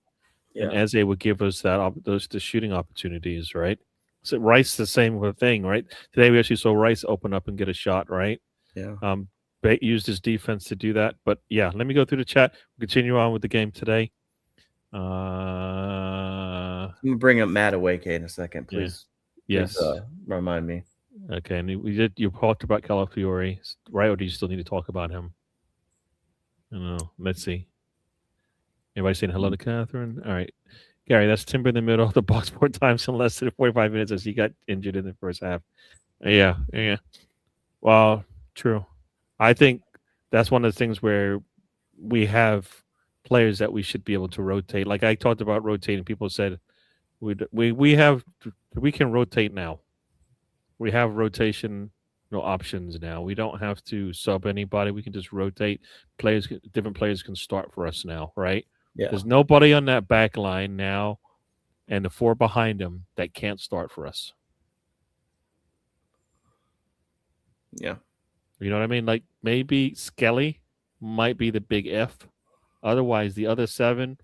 Yeah. And Eze would give us the shooting opportunities, right? So Rice, the same thing, right? Today we actually saw Rice open up and get a shot, right? Yeah. Bate used his defense to do that. But yeah, let me go through the chat. We'll continue on with the game today. I'm gonna bring up Matt Awake in a second, please. Yeah. Yes. Please, remind me. Okay, and you talked about Calafiore, right? Or do you still need to talk about him? I don't know. Let's see. Everybody saying hello to Catherine? All right. Gary, that's Timber in the middle of the box 4 times in less than 45 minutes as he got injured in the first half. Yeah. Well, true. I think that's one of the things where we have players that we should be able to rotate. Like I talked about rotating. People said we can rotate now. We have rotation options now. We don't have to sub anybody. We can just rotate. Different players can start for us now, right? Yeah. There's nobody on that back line now and the 4 behind him that can't start for us. Yeah. You know what I mean? Like maybe Skelly might be the big if. Otherwise, the other 7,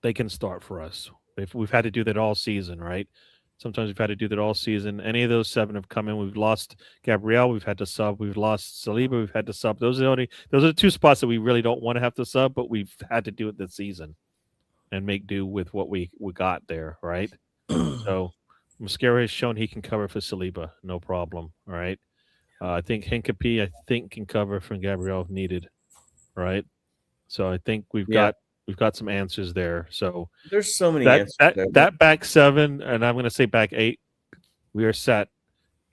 they can start for us. We've had to do that all season, right? Sometimes we've had to do that all season. Any of those 7 have come in. We've lost Gabrielle. We've had to sub. We've lost Saliba. We've had to sub. Those are the 2 spots that we really don't want to have to sub, but we've had to do it this season and make do with what we got there, right? So Mascara has shown he can cover for Saliba, no problem. All right. I think Hincapie, can cover for Gabrielle if needed, right? So I think we've got some answers there. So there's so many that answers that there. that back 7, and I'm going to say back 8, we are set.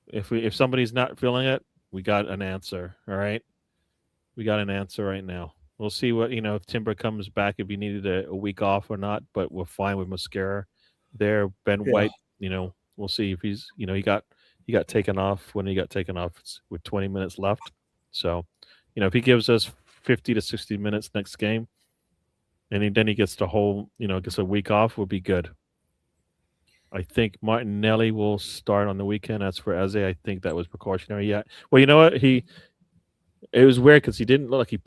If somebody's not feeling it, we got an answer. All right, we got an answer right now. We'll see what if Timber comes back, if he needed a week off or not. But we're fine with Mascara there. Ben White, we'll see if he's he got taken off when he got taken off with 20 minutes left. So if he gives us 50 to 60 minutes next game, and then he gets the whole, gets a week off, we'll be good. I think Martinelli will start on the weekend. As for Eze, I think that was precautionary. Yeah. Well, you know what? It was weird because he didn't look like he,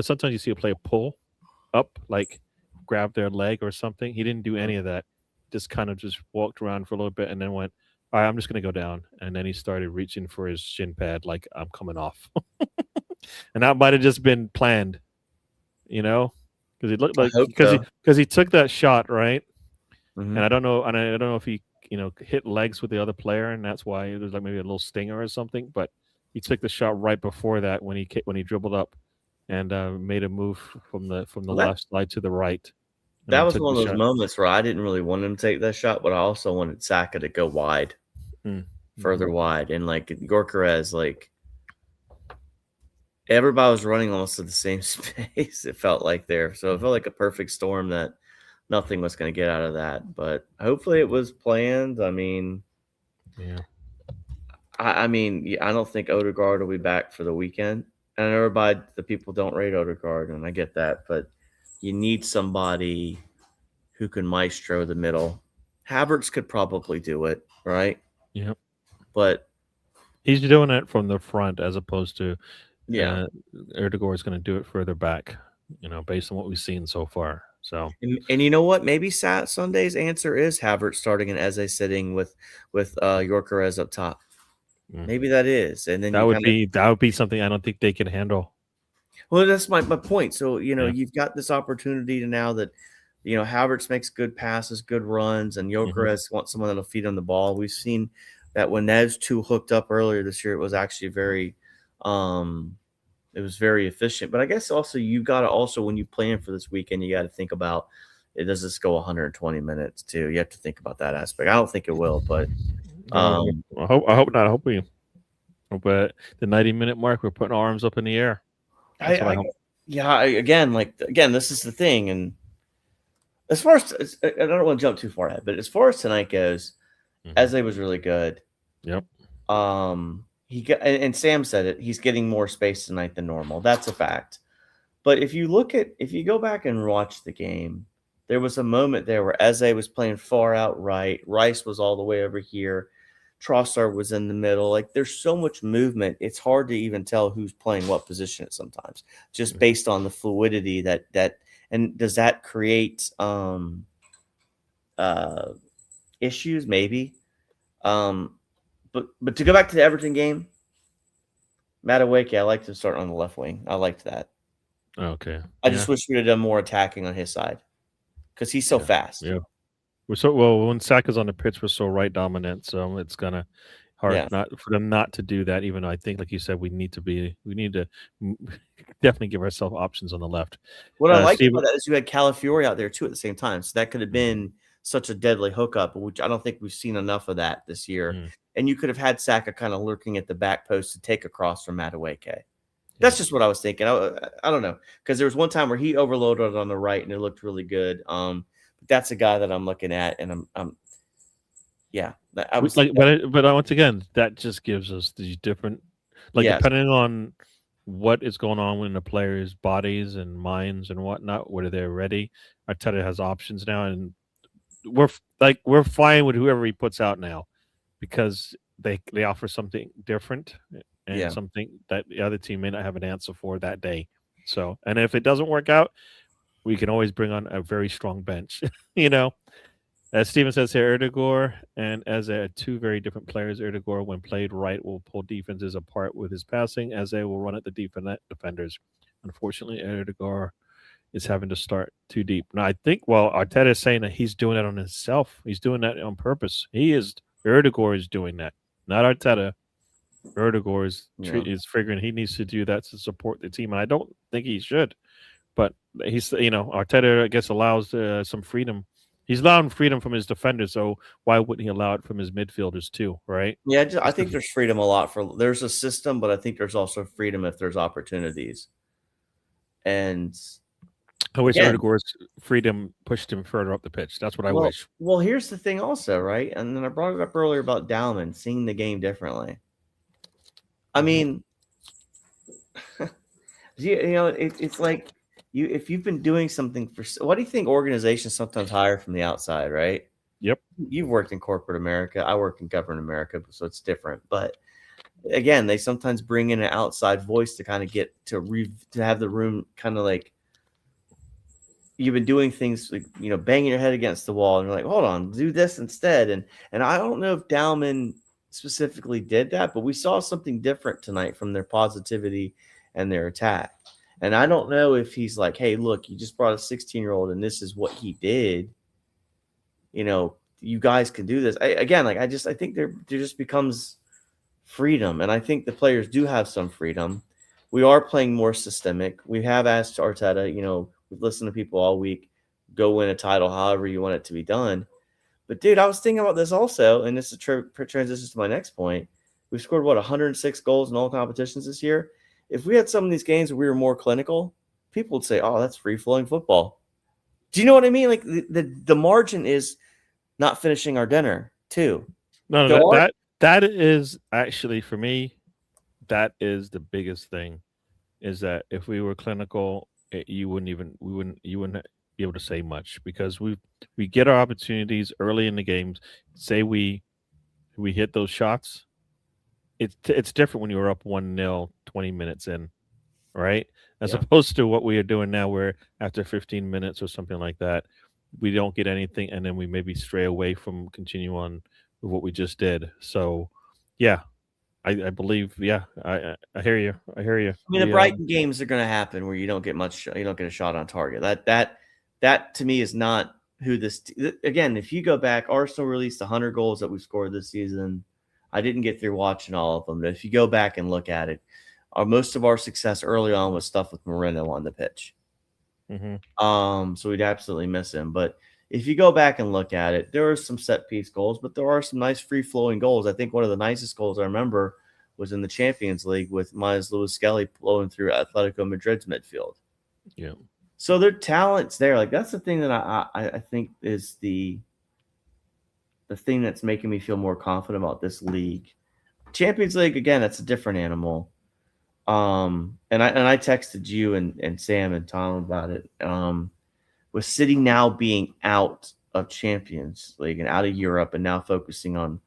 sometimes you see a player pull up, like grab their leg or something. He didn't do any of that. Just kind of just walked around for a little bit and then went, all right, I'm just going to go down. And then he started reaching for his shin pad like I'm coming off. And that might have just been planned, because he looked like because he took that shot, right? Mm-hmm. And I don't know if he hit legs with the other player, and that's why there's like maybe a little stinger or something. But he took the shot right before that when he dribbled up and made a move from the left side to the right. That was one of those moments where I didn't really want him to take that shot, but I also wanted Saka to go wide, further wide, and like Gyökeres, like everybody was running almost at the same space. It felt like there, so it felt like a perfect storm that nothing was going to get out of that. But hopefully, it was planned. I mean, yeah. I don't think Odegaard will be back for the weekend, and everybody, the people don't rate Odegaard, and I get that, but you need somebody who can maestro the middle. Havertz could probably do it, right? Yeah. But he's doing it from the front as opposed to Erdegaard is going to do it further back, based on what we've seen so far. So and you know what? Maybe Sunday's answer is Havertz starting and Eze sitting with Gyökeres up top. Maybe that is, and then that would be something I don't think they can handle. Well, that's my point. So you've got this opportunity to now that Havertz makes good passes, good runs, and Gyökeres wants someone that'll feed him the ball. We've seen that when those 2 hooked up earlier this year, it was actually very efficient. But I guess also you got to when you plan for this weekend, you got to think about does this go 120 minutes too? You have to think about that aspect. I don't think it will, but I hope not. I hope we. But the 90-minute mark, we're putting arms up in the air. Again, this is the thing, and as far as I don't want to jump too far ahead, but as far as tonight goes, Eze was really good. Yep. He got, and Sam said it. He's getting more space tonight than normal. That's a fact. But if you go back and watch the game, there was a moment there where Eze was playing far out right. Rice was all the way over here. Trossard was in the middle. Like there's so much movement. It's hard to even tell who's playing what position sometimes, just based on the fluidity that and does that create issues? Maybe. But to go back to the Everton game, Madueke, I like to start on the left wing. I liked that. Okay. I just wish we'd have done more attacking on his side because he's so fast. Yeah. We're so when Saka's on the pitch, we're so right dominant, so it's gonna hard not for them not to do that. Even though I think, like you said, we need to definitely give ourselves options on the left. What I like about that is you had Calafiori out there too at the same time, so that could have been such a deadly hookup, which I don't think we've seen enough of that this year. And you could have had Saka kind of lurking at the back post to take a cross from Madueke. That's just what I was thinking. I don't know, because there was one time where he overloaded on the right and it looked really good. That's a guy that I'm looking at, and I'm I was like, but once again, that just gives us these different, depending on what is going on in the players' bodies and minds and whatnot, whether they're ready. Arteta has options now, and we're fine with whoever he puts out now because they offer something different, and Yeah. something that the other team may not have an answer for that day. So, and if it doesn't work out, we can always bring on a very strong bench. you know, as Steven says here, Erdegaard and Eze are two very different players. Erdegaard, when played right, will pull defenses apart with his passing. Eze will run at the defenders. Unfortunately, Erdegaard is having to start too deep. Now, I think, well, Arteta is saying that he's doing that on himself. He's doing that on purpose. Erdegaard is doing that, not Arteta. Erdegaard is figuring he needs to do that to support the team, and I don't think he should. But Arteta, I guess, allows some freedom. He's allowing freedom from his defenders, so why wouldn't he allow it from his midfielders too, right? Yeah, I think there's freedom a lot there's a system, but I think there's also freedom if there's opportunities. And I wish Erdegaard's freedom pushed him further up the pitch. That's what I wish. Well, here's the thing also, right? And then I brought it up earlier about Dalman seeing the game differently. I mean, it's like if you've been doing something what do you think organizations sometimes hire from the outside, right? Yep. You've worked in corporate America. I work in government America, so it's different. But again, they sometimes bring in an outside voice to kind of get to have the room kind of like you've been doing things like, banging your head against the wall, and you're like, hold on, do this instead. And I don't know if Dalman specifically did that, but we saw something different tonight from their positivity and their attack. And I don't know if he's like, hey, look, you just brought a 16-year-old and this is what he did. You guys can do this. I think there just becomes freedom. And I think the players do have some freedom. We are playing more systemic. We have asked Arteta, we've listened to people all week, go win a title, however you want it to be done. But, dude, I was thinking about this also, and this is transitions to my next point. We've scored, 106 goals in all competitions this year? If we had some of these games where we were more clinical, people would say, oh, that's free-flowing football. Do you know what I mean? Like, the margin is not finishing our dinner, too. No, that is actually, for me, that is the biggest thing, is that if we were clinical, you wouldn't be able to say much, because we get our opportunities early in the games. Say we hit those shots, it's different when you're up 1-0 20 minutes in, right? As opposed to what we are doing now, where after 15 minutes or something like that, we don't get anything, and then we maybe stray away from continue on with what we just did. So, yeah, I believe, I hear you. I hear you. I mean, the Brighton games are going to happen where you don't get a shot on target. That to me is not who this. Again, if you go back, Arsenal released 100 goals that we've scored this season. I didn't get through watching all of them, but if you go back and look at it, most of our success early on was stuff with Moreno on the pitch. Mm-hmm. So we'd absolutely miss him. But if you go back and look at it, there are some set piece goals, but there are some nice free flowing goals. I think one of the nicest goals I remember was in the Champions League with Myles Lewis Skelly blowing through Atletico Madrid's midfield. Yeah. So their talent's there. Like, that's the thing that I think is the thing that's making me feel more confident about this league. Champions League, again, that's a different animal. And I texted you and Sam and Tom about it. With City now being out of Champions League and out of Europe, and now focusing on,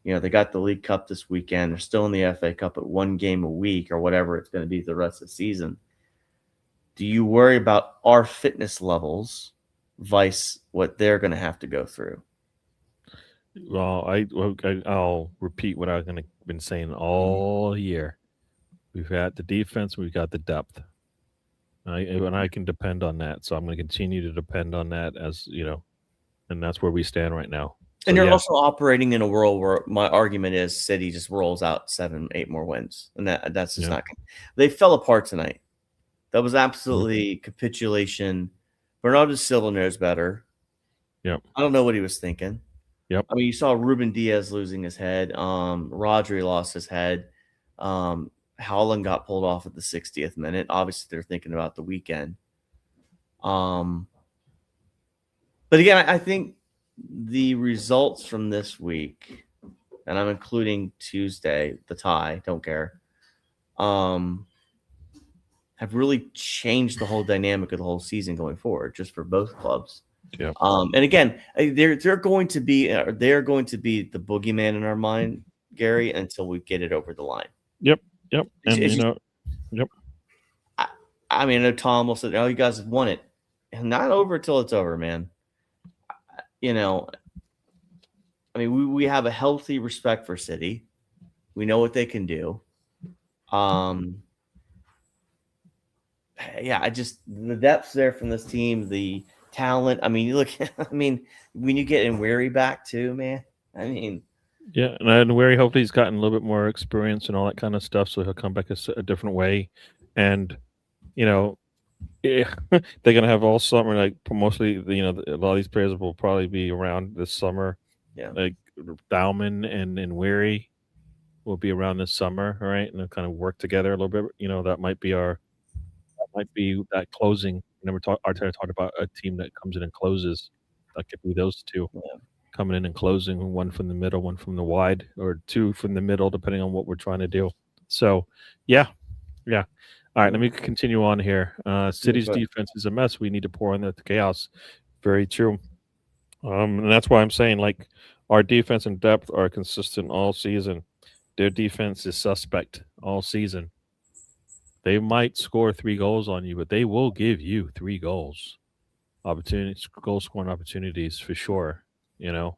they got the League Cup this weekend. They're still in the FA Cup at one game a week or whatever it's going to be the rest of the season. Do you worry about our fitness levels vice what they're going to have to go through? Well, I'll repeat what I've been saying all year. We've got the defense, we've got the depth. And I can depend on that. So I'm going to continue to depend on that, as and that's where we stand right now. So, and you're also operating in a world where my argument is City just rolls out 7-8 more wins. And that's just not – they fell apart tonight. That was absolutely capitulation. Bernardo Silva knows better. Yep. I don't know what he was thinking. Yep. I mean, you saw Ruben Diaz losing his head. Rodri lost his head. Howland got pulled off at the 60th minute. Obviously, they're thinking about the weekend. But again, I think the results from this week, and I'm including Tuesday, the tie, don't care, have really changed the whole dynamic of the whole season going forward, just for both clubs. Yeah. And again, they're going to be the boogeyman in our mind, Gary, until we get it over the line. Yep. Yep. It's, And it's you just, know, yep. I mean, I know Tom will say, "Oh, you guys have won it," and not over till it's over, man. You know, I mean, we have a healthy respect for City. We know what they can do. Yeah, I just the depth's there from this team, the talent. I mean, you look. I mean, when you get in Weary back too, man. I mean, Yeah, and Wary hopefully he's gotten a little bit more experience and all that kind of stuff, so he'll come back a different way. And you know, yeah, they're gonna have all summer. Like mostly, a lot of these players will probably be around this summer. yeah, Like Bauman and Weary will be around this summer, all right, and they'll kind of work together a little bit. That might be that closing. Remember, Arteta talked about a team that comes in and closes. That could be those two yeah. coming in and closing, one from the middle, one from the wide, or two from the middle, depending on what we're trying to do. So, yeah, yeah. All right, let me continue on here. City's Okay. defense is a mess. We need to pour in the chaos. Very true. And that's why I'm saying, like, our defense and depth are consistent all season. Their defense is suspect all season. They might score 3 goals on you, but they will give you 3 goals, opportunities, goal scoring opportunities for sure. If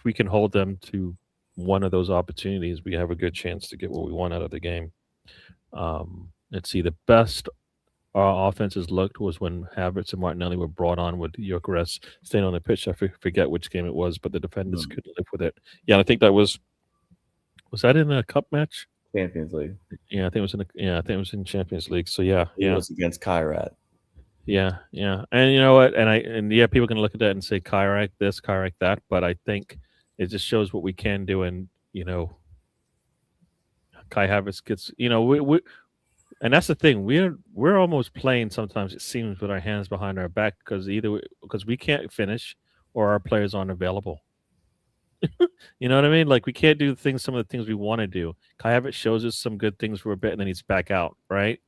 we can hold them to one of those opportunities, we have a good chance to get what we want out of the game. Let's see, the best our offenses looked was when Havertz and Martinelli were brought on with Gyökeres staying on the pitch. I forget which game it was, but the defenders couldn't live with it. Yeah, I think that was that in a cup match? Champions League. Yeah, I think it was in Champions League. So yeah, It yeah. was against Kyrat. Yeah, yeah. And you know what? And yeah, people can look at that and say Kyrak this, Kyrak that, but I think it just shows what we can do. And Kai Havertz gets, and that's the thing. We're almost playing sometimes, it seems, with our hands behind our back because because we can't finish or our players aren't available. You know what I mean? Like we can't do some of the things we want to do. Kai Havertz shows us some good things for a bit and then he's back out, right?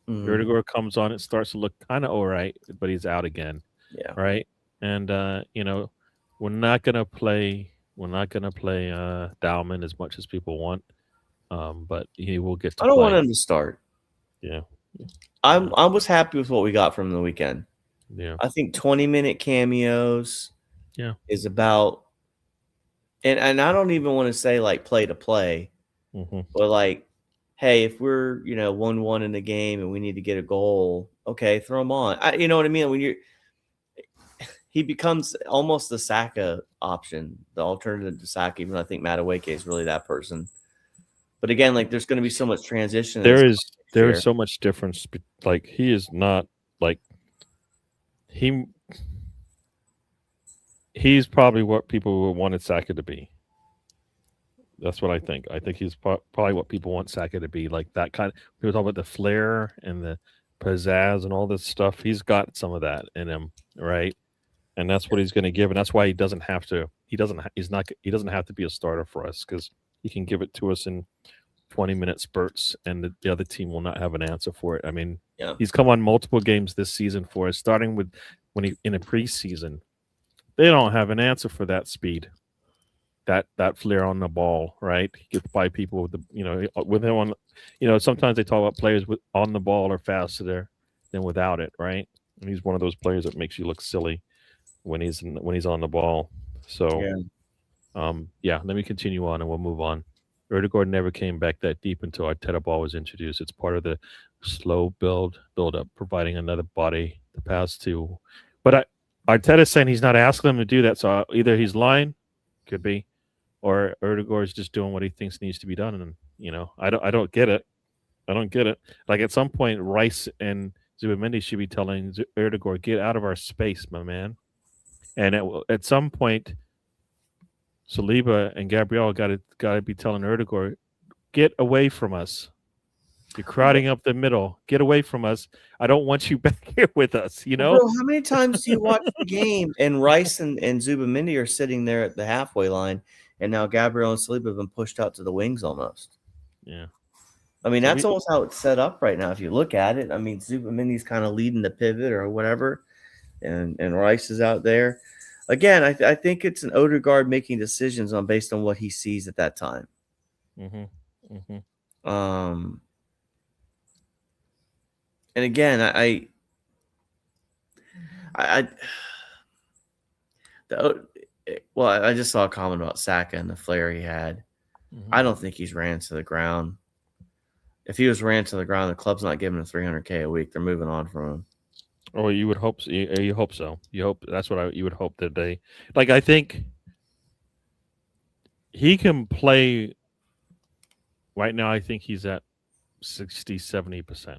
Mhm. Erdegaard comes on, it starts to look kind of all right, but he's out again. Yeah. Right? And we're not gonna play Dowman as much as people want. But he will get to I don't want play. him to start. Yeah. I was happy with what we got from the weekend. Yeah. I think 20-minute cameos Yeah. is about, and I don't even want to say like play to play, Mm-hmm. but like, hey, if we're 1-1 in the game and we need to get a goal, okay, throw him on. You know what I mean? He becomes almost the Saka option, the alternative to Saka. Even though I think Madueke is really that person. But again, like there's going to be so much transition. There is so much difference. Like he is not like he's probably what people wanted Saka to be. That's what I think. I think he's probably what people want Saka to be, like that kind. We were talking about the flair and the pizzazz and all this stuff. He's got some of that in him, right? And that's what he's going to give, and that's why he doesn't have to. He doesn't have to be a starter for us because he can give it to us in 20-minute spurts, and the other team will not have an answer for it. I mean, he's come on multiple games this season for us, starting with when he in a preseason. They don't have an answer for that speed, that flair on the ball, right? He gets by people with with him on. Sometimes they talk about players with on the ball are faster there than without it, right? And he's one of those players that makes you look silly when he's on the ball. So, let me continue on and we'll move on. Erdegaard never came back that deep until Arteta ball was introduced. It's part of the slow build up, providing another body to pass to. But Arteta's saying he's not asking them to do that. So either he's lying, could be, or Erdegaard is just doing what he thinks needs to be done. And I don't get it. I don't get it. Like at some point, Rice and Zubamendi should be telling Erdegaard, "Get out of our space, my man." And at some point, Saliba and Gabriel got to be telling Erdegaard, "Get away from us. You're crowding up the middle. Get away from us. I don't want you back here with us." Bro, how many times do you watch the game and Rice and Zubamendi are sitting there at the halfway line, and now Gabriel and Saliba have been pushed out to the wings almost? Yeah. I mean, that's almost how it's set up right now. If you look at it, I mean, Zubamendi's kind of leading the pivot or whatever, and Rice is out there. Again, I think it's an Odegaard making decisions based on what he sees at that time. Mm-hmm. And again, I I just saw a comment about Saka and the flare he had. I don't think he's ran to the ground. If he was ran to the ground, the club's not giving him $300K a week. They're moving on from him. Oh, you would hope. You hope so. You hope that's what you would hope that they like. I think he can play. Right now, I think he's at 60-70%.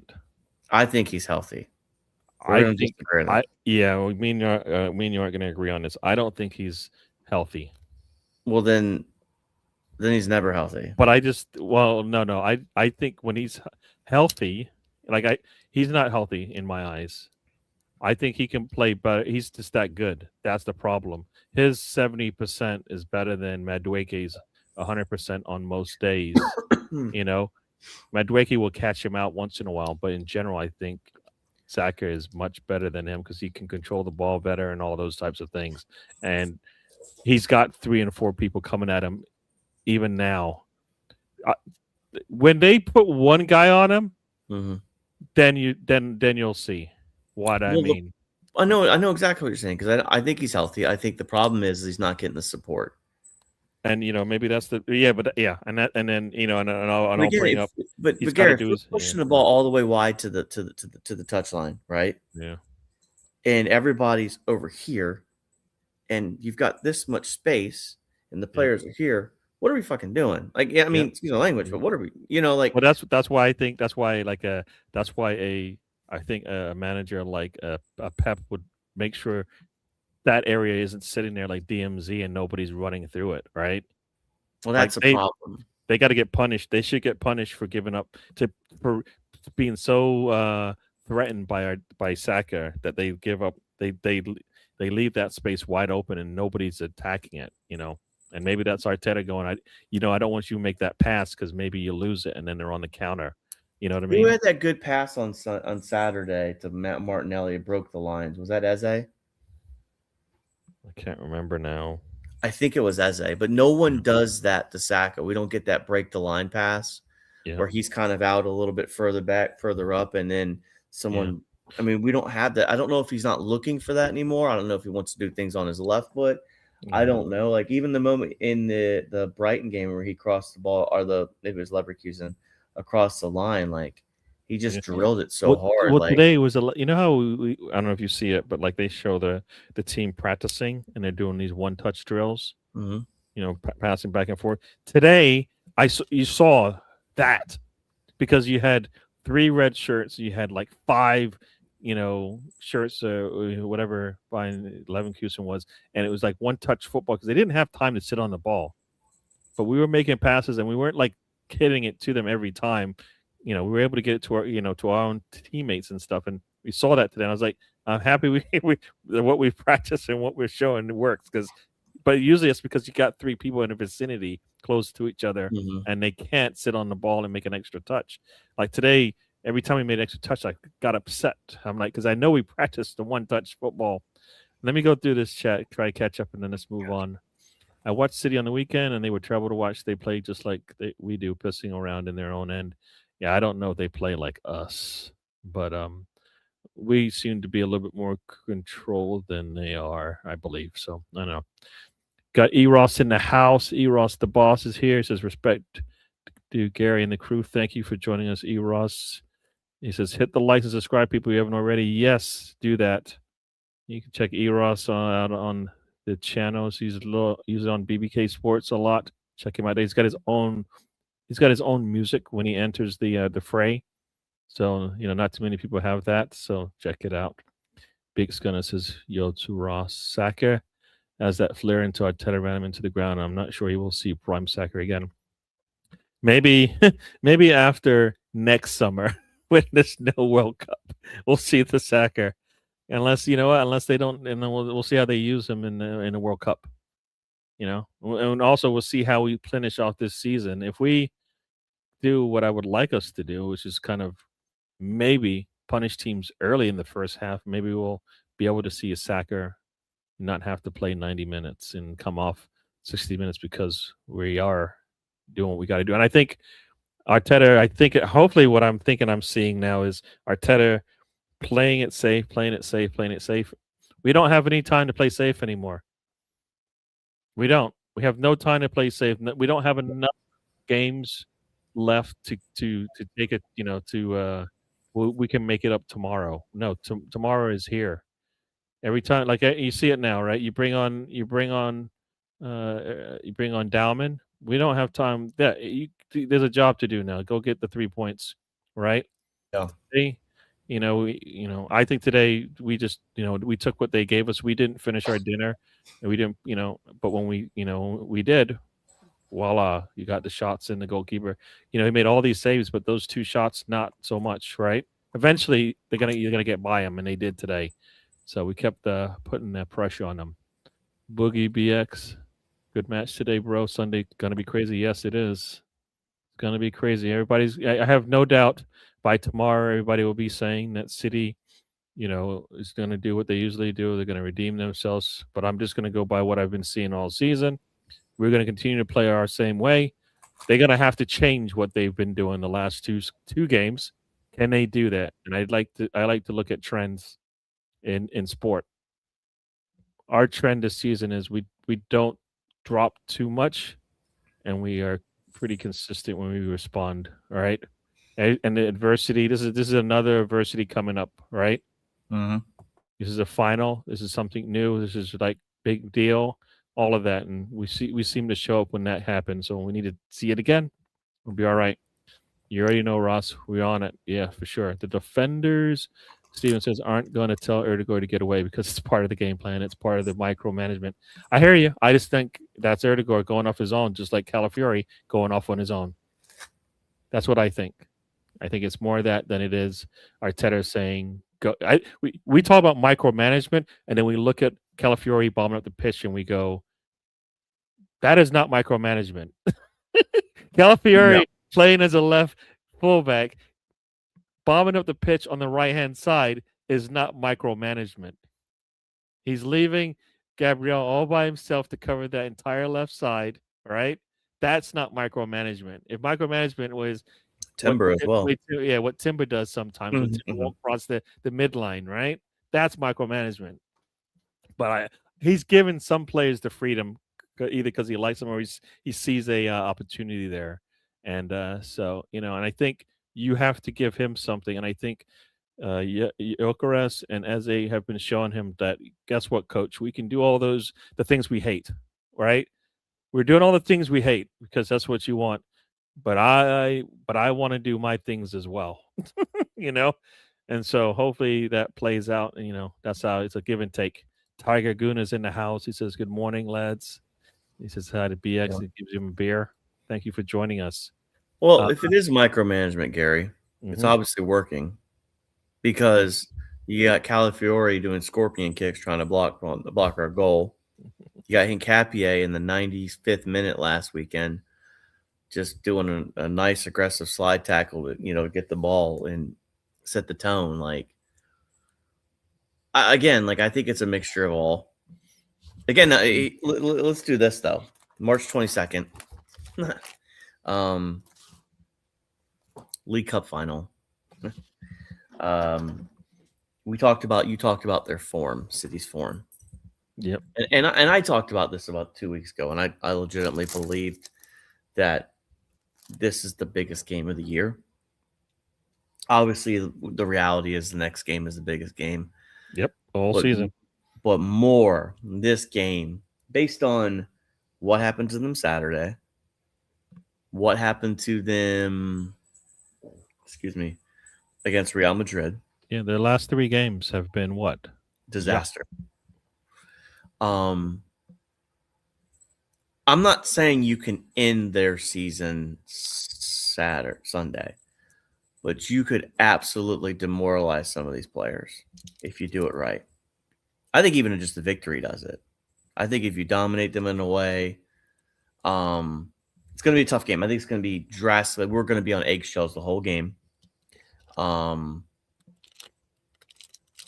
I think he's healthy. I think me and you aren't going to agree on this. I don't think he's healthy. Well, then he's never healthy. But no. I think when he's healthy, he's not healthy in my eyes. I think he can play, but he's just that good. That's the problem. His 70% is better than Madueke's 100% on most days. Madueke will catch him out once in a while, but in general, I think Saka is much better than him because he can control the ball better and all those types of things. And he's got 3 and 4 people coming at him even now. When they put one guy on him, then you'll see what I mean. I know exactly what you're saying because I think he's healthy. I think the problem is he's not getting the support. And maybe that's and then I'll bring up. But Gareth, we're pushing the ball all the way wide to the touchline, right? Yeah. And everybody's over here, and you've got this much space, and the players are here. What are we fucking doing? Like, yeah, I mean, excuse the language, but what are we? Like. Well, that's why I think I think a manager like a Pep would make sure that area isn't sitting there like DMZ and nobody's running through it, right? Well, that's a problem. They got to get punished. They should get punished for giving up for being so threatened by Saka that they give up. They leave that space wide open and nobody's attacking it. And maybe that's Arteta going, I don't want you to make that pass because maybe you lose it and then they're on the counter. You know what I mean? Who had that good pass on Saturday to Matt Martinelli? Broke the lines. Was that Eze? I can't remember now. I think it was Eze, but no one does that to Saka. We don't get that break the line pass where he's kind of out a little bit further back, further up, and then someone. Yeah. I mean, we don't have that. I don't know if he's not looking for that anymore. I don't know if he wants to do things on his left foot. I don't know. Like even the moment in the Brighton game where he crossed the ball, or maybe it was Leverkusen across the line, like he just drilled it so hard. Well, today was how I don't know if you see it, but like they show the team practicing and they're doing these 1-touch drills. Passing back and forth. Today, you saw that because you had 3 red shirts, you had like 5. Shirts, whatever Leverkusen was, and it was like 1-touch football because they didn't have time to sit on the ball. But we were making passes and we weren't like hitting it to them every time. We were able to get it to our own teammates and stuff. And we saw that today. I was like, I'm happy what we've practiced and what we're showing works but usually it's because you got 3 people in the vicinity close to each other and they can't sit on the ball and make an extra touch. Like today, every time we made an extra touch, I got upset. I'm like, because I know we practiced the 1-touch football. Let me go through this chat, try to catch up, and then let's move on. I watched City on the weekend, and they would travel to watch. They play just like we do, pissing around in their own end. Yeah, I don't know if they play like us, but we seem to be a little bit more controlled than they are, I believe. So, I don't know. Got Eros in the house. Eros, the boss, is here. He says, respect to Gary and the crew. Thank you for joining us, Eros. He says, hit the like and subscribe, people who haven't already. Yes, do that. You can check Eros out on the channels. He's on BBK Sports a lot. Check him out. He's got his own music when he enters the fray. So, not too many people have that. So check it out. Big Gunner says, yo to Ross. Saka as that flare into Arteta ran him into the ground. I'm not sure he will see prime Saka again. Maybe after next summer when there's no World Cup, we'll see the Saka. Unless they don't, and then we'll see how they use him in the World Cup. And also we'll see how we finish off this season. If we do what I would like us to do, which is kind of maybe punish teams early in the first half, maybe we'll be able to see a Saka not have to play 90 minutes and come off 60 minutes because we are doing what we got to do. And I think Arteta, I think, hopefully what I'm thinking I'm seeing now is Arteta playing it safe, playing it safe, playing it safe. We don't have any time to play safe anymore. We don't. We have no time to play safe. We don't have enough games left to take it. We can make it up tomorrow. No, tomorrow is here. Every time, like you see it now, right? You bring on Dowman. We don't have time. There's a job to do now. Go get the 3 points, right? Yeah. I think today we just, we took what they gave us. We didn't finish our dinner, and we didn't, but when we did, voila, you got the shots in the goalkeeper. He made all these saves, but those 2 shots, not so much, right? Eventually, you're gonna get by them, and they did today. So we kept putting that pressure on them. Boogie BX, good match today, bro. Sunday gonna be crazy. Yes, it is. It's gonna be crazy. I have no doubt by tomorrow, everybody will be saying that City, is going to do what they usually do. They're going to redeem themselves. But I'm just going to go by what I've been seeing all season. We're going to continue to play our same way. They're going to have to change what they've been doing the last two games. Can they do that? And I like to look at trends in sport. Our trend this season is we don't drop too much, and we are pretty consistent when we respond. All right. And the adversity. This is another adversity coming up, right? Mm-hmm. This is a final. This is something new. This is like big deal. All of that, and we seem to show up when that happens. So we need to see it again. We'll be all right. You already know, Ross. We're on it. Yeah, for sure. The defenders, Steven says, aren't going to tell Erdegaard to get away because it's part of the game plan. It's part of the micromanagement. I hear you. I just think that's Erdegaard going off his own, just like Calafiori going off on his own. That's what I think. I think it's more that than it is Arteta saying go. We talk about micromanagement, and then we look at Calafiori bombing up the pitch, and we go, that is not micromanagement. Calafiori playing as a left fullback, bombing up the pitch on the right-hand side is not micromanagement. He's leaving Gabriel all by himself to cover that entire left side, right? That's not micromanagement. If micromanagement was Timber as well. What Timber does sometimes. When Timber won't cross the midline, right? That's micromanagement. But he's given some players the freedom, either because he likes them or he sees a opportunity there, and so and I think you have to give him something, and I think Gyökeres and Eze have been showing him that. Guess what, Coach? We can do all the things we hate, right? We're doing all the things we hate because that's what you want. But I want to do my things as well, and so hopefully that plays out. And that's how it's a give and take. Tiger Goon is in the house. He says, "Good morning, lads." He says hi to BX. He gives him a beer. Thank you for joining us. Well, if it is micromanagement, Gary, it's obviously working because you got Calafiori doing scorpion kicks trying to block our goal. You got Hincapié in the 95th minute last weekend, just doing a nice aggressive slide tackle to get the ball and set the tone. I think it's a mixture of all. Again, let's do this though. March 22nd, League Cup final. You talked about their form, City's form. Yep. And I talked about this about 2 weeks ago, and I legitimately believed that this is the biggest game of the year. Obviously, the reality is the next game is the biggest game. Yep, all season. But more this game, based on what happened to them Saturday, what happened to them, against Real Madrid. Yeah, their last 3 games have been what? Disaster. I'm not saying you can end their season Sunday, but you could absolutely demoralize some of these players if you do it right. I think even just the victory does it. I think if you dominate them in a way, it's going to be a tough game. I think it's going to be drastic. We're going to be on eggshells the whole game. I'm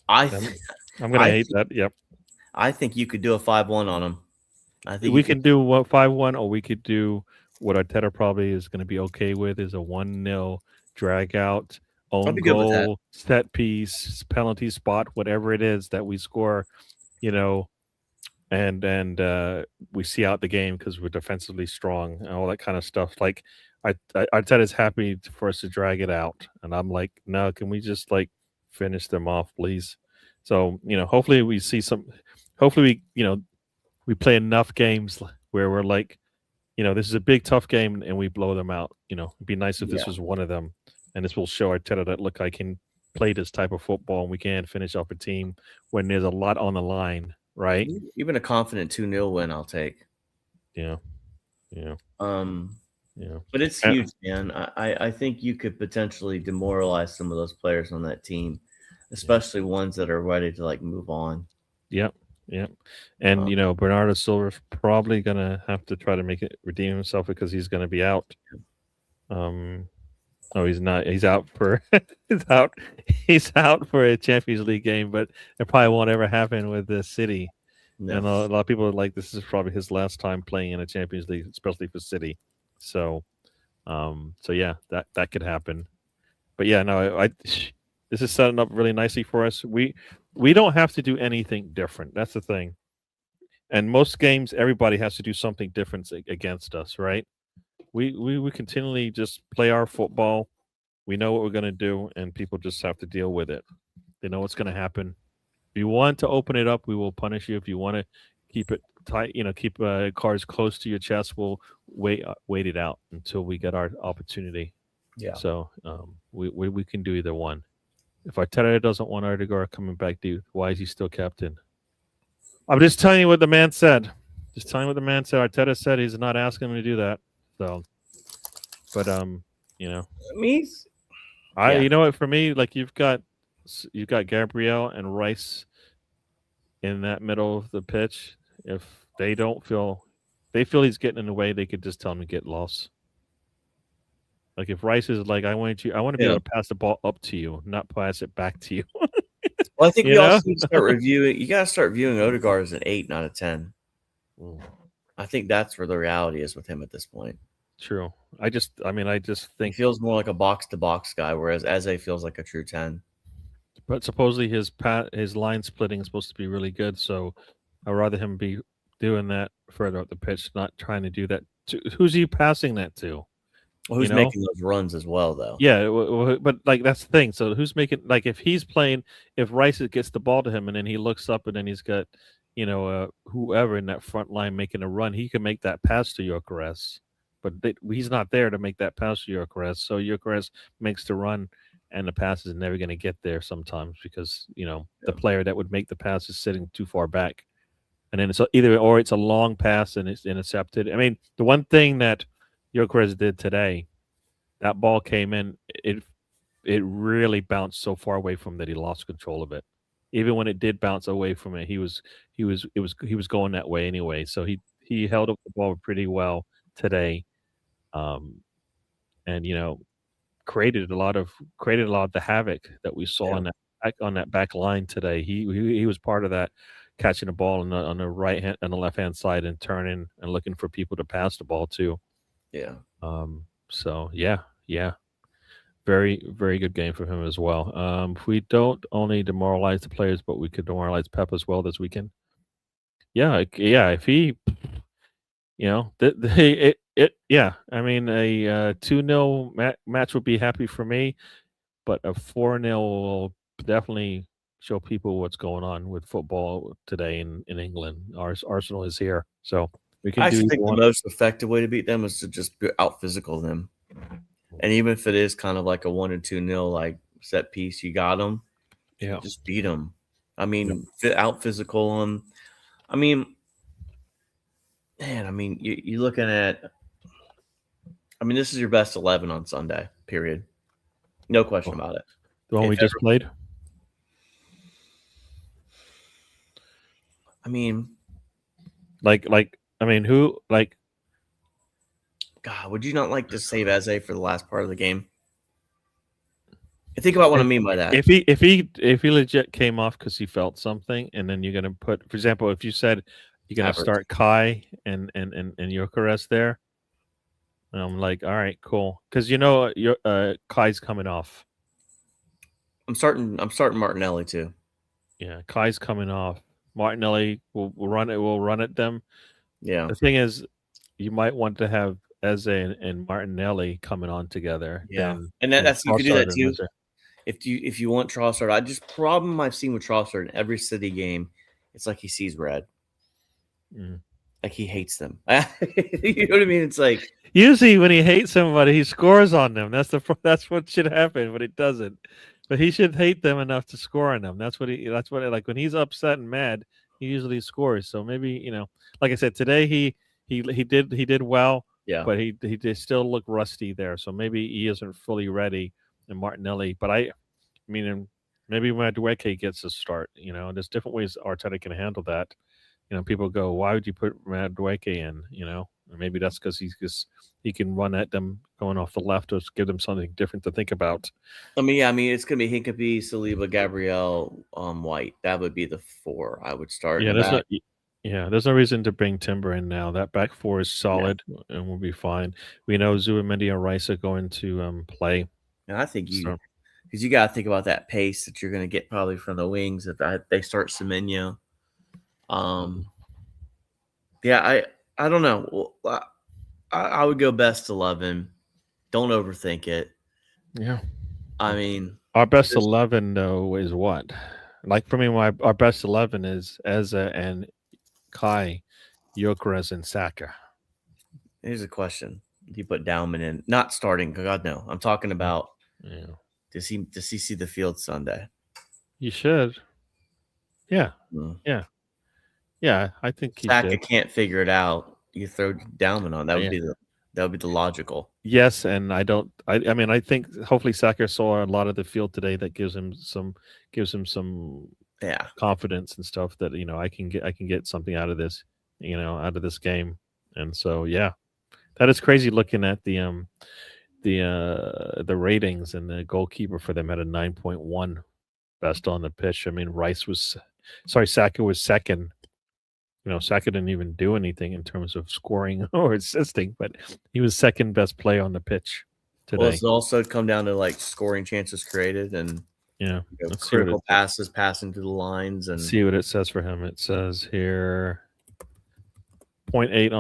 going to hate that. Yep. I think you could do a 5-1 on them. I think we can do 5-1, or we could do what Arteta probably is going to be okay with is a 1-0 drag out, I'll own be good with that. goal, set piece, penalty spot, whatever it is that we score, you know, and we see out the game because we're defensively strong and all that kind of stuff. Like Arteta's happy for us to drag it out, and I'm like, no, can we just like finish them off, please? So hopefully we see some. Hopefully we play enough games where we're like, this is a big tough game and we blow them out. It'd be nice if this Yeah. was one of them, and this will show Arteta that look, I can play this type of football and we can finish off a team when there's a lot on the line, right? Even a confident 2-0 win, I'll take. Yeah. But it's huge, man. I think you could potentially demoralize some of those players on that team, especially ones that are ready to like move on. Yep. And Bernardo Silva's probably gonna have to try to redeem himself because he's gonna be out. Oh, he's not. He's out for he's out for a Champions League game, but it probably won't ever happen with the City. No. And a lot of people are like, this is probably his last time playing in a Champions League, especially for City. So, yeah, that could happen. But yeah, no, this is setting up really nicely for us. We don't have to do anything different. That's the thing. And most games, everybody has to do something different against us, right? We continually just play our football. We know what we're going to do, and people just have to deal with it. They know what's going to happen. If you want to open it up, we will punish you. If you want to keep it tight, keep cards close to your chest, we'll wait it out until we get our opportunity. Yeah. So we can do either one. If Arteta doesn't want Odegaard coming back, dude, why is he still captain? I'm just telling you what the man said. Arteta said he's not asking him to do that. So, but me, you know what? For me, like you've got Gabriel and Rice in that middle of the pitch. If they feel he's getting in the way, they could just tell him to get lost. Like if Rice is like, I want to be able to pass the ball up to you, not pass it back to you. Well, I think we also need to start reviewing. You got to start viewing Odegaard as an 8, not a 10. I think that's where the reality is with him at this point. True. I just think he feels more like a box-to-box guy, whereas Eze feels like a true 10. But supposedly his line splitting is supposed to be really good, so I'd rather him be doing that further up the pitch, not trying to do that. Who's he passing that to? Well, who's making those runs as well, though? Yeah, but like that's the thing. So who's making, like, if he's playing, if Rice gets the ball to him and then he looks up and then he's got, whoever in that front line making a run, he can make that pass to Gyökeres. But he's not there to make that pass to Gyökeres. So Gyökeres makes the run and the pass is never going to get there sometimes because, the player that would make the pass is sitting too far back. And then it's a long pass and it's intercepted. I mean, the one thing that Gyökeres did today, that ball came in, it really bounced so far away from that he lost control of it. Even when it did bounce away from it, he was going that way anyway. So he held up the ball pretty well today, and created a lot of the havoc that we saw on that back line today. He was part of that, catching the ball on the right hand and the left hand side and turning and looking for people to pass the ball to. Yeah. So yeah. Very, very good game for him as well. If we don't only demoralize the players, but we could demoralize Pep as well this weekend. Yeah. If he, I mean, a 2-0 match would be happy for me, but a 4-0 will definitely show people what's going on with football today in England. Arsenal is here, so we can. I actually think the most effective way to beat them is to just out physical them. And even if it is kind of like a 1 or 2-0 like set piece, you got them. Yeah, just beat them. I mean, out physical them. I mean, man. I mean, you're looking at. I mean, this is your best 11 on Sunday. Period. No question about it. The one we just played. I mean, who like? God, would you not like to save Eze for the last part of the game? Think about what I mean by that. If he legit came off because he felt something, and then you're gonna put, for example, if you said you're gonna start Kai and Gyökeres there, And I'm like, all right, cool, because your Kai's coming off. I'm starting Martinelli too. Yeah, Kai's coming off. Martinelli will run it. Will run at them. Yeah. The thing is, you might want to have Eze and Martinelli coming on together. Yeah. Then And then that's you could do that Trossard and too. Eze. If you want Trossard, I just problem I've seen with Trossard in every City game, it's like he sees red. Mm. Like he hates them. You know what I mean? It's like Usually, when he hates somebody, he scores on them. That's what should happen, but it doesn't. But he should hate them enough to score on them. That's what like when he's upset and mad, he usually scores. So maybe like I said today, he did well, yeah. but he did still look rusty there. So maybe he isn't fully ready. And Martinelli, but I mean, maybe when Madueke gets a start, there's different ways Arteta can handle that. People go, why would you put Madueke in? And maybe that's because he can run at them going off the left or give them something different to think about. I mean, it's gonna be Hinkapie, Saliba, Gabriel, White. That would be the 4 I would start Yeah, in the back. there's no reason to bring Timber in now. That back four is solid and we'll be fine. We know Zubimendi and Rice are going to play. And I think So, because you got to think about that pace that you're going to get probably from the wings if they start Semenyo. Yeah, I don't know. Well, I would go best 11. Don't overthink it. yeah. I mean, Our best 11 though is what? Like for me, our best 11 is Eze and Kai, Gyökeres, and Saka. here's a question: do you put Dowman in? Not starting. God no. I'm talking about. Yeah. Does he see the field Sunday? You should. Yeah. Mm. Yeah. Yeah. I think he Saka should. can't figure it out. You throw Dowman on. That would be the logical. Yes, and I don't. I mean, I think hopefully Saka saw a lot of the field today that gives him some confidence and stuff that I can get something out of this out of this game. And so that is crazy looking at the ratings, and the goalkeeper for them had a 9.1 best on the pitch. I mean, Saka was second. Saka didn't even do anything in terms of scoring or assisting, but he was second best player on the pitch today. Well, it's also come down to like scoring chances created and critical passes passing to the lines. And see what it says for him. It says here 0.8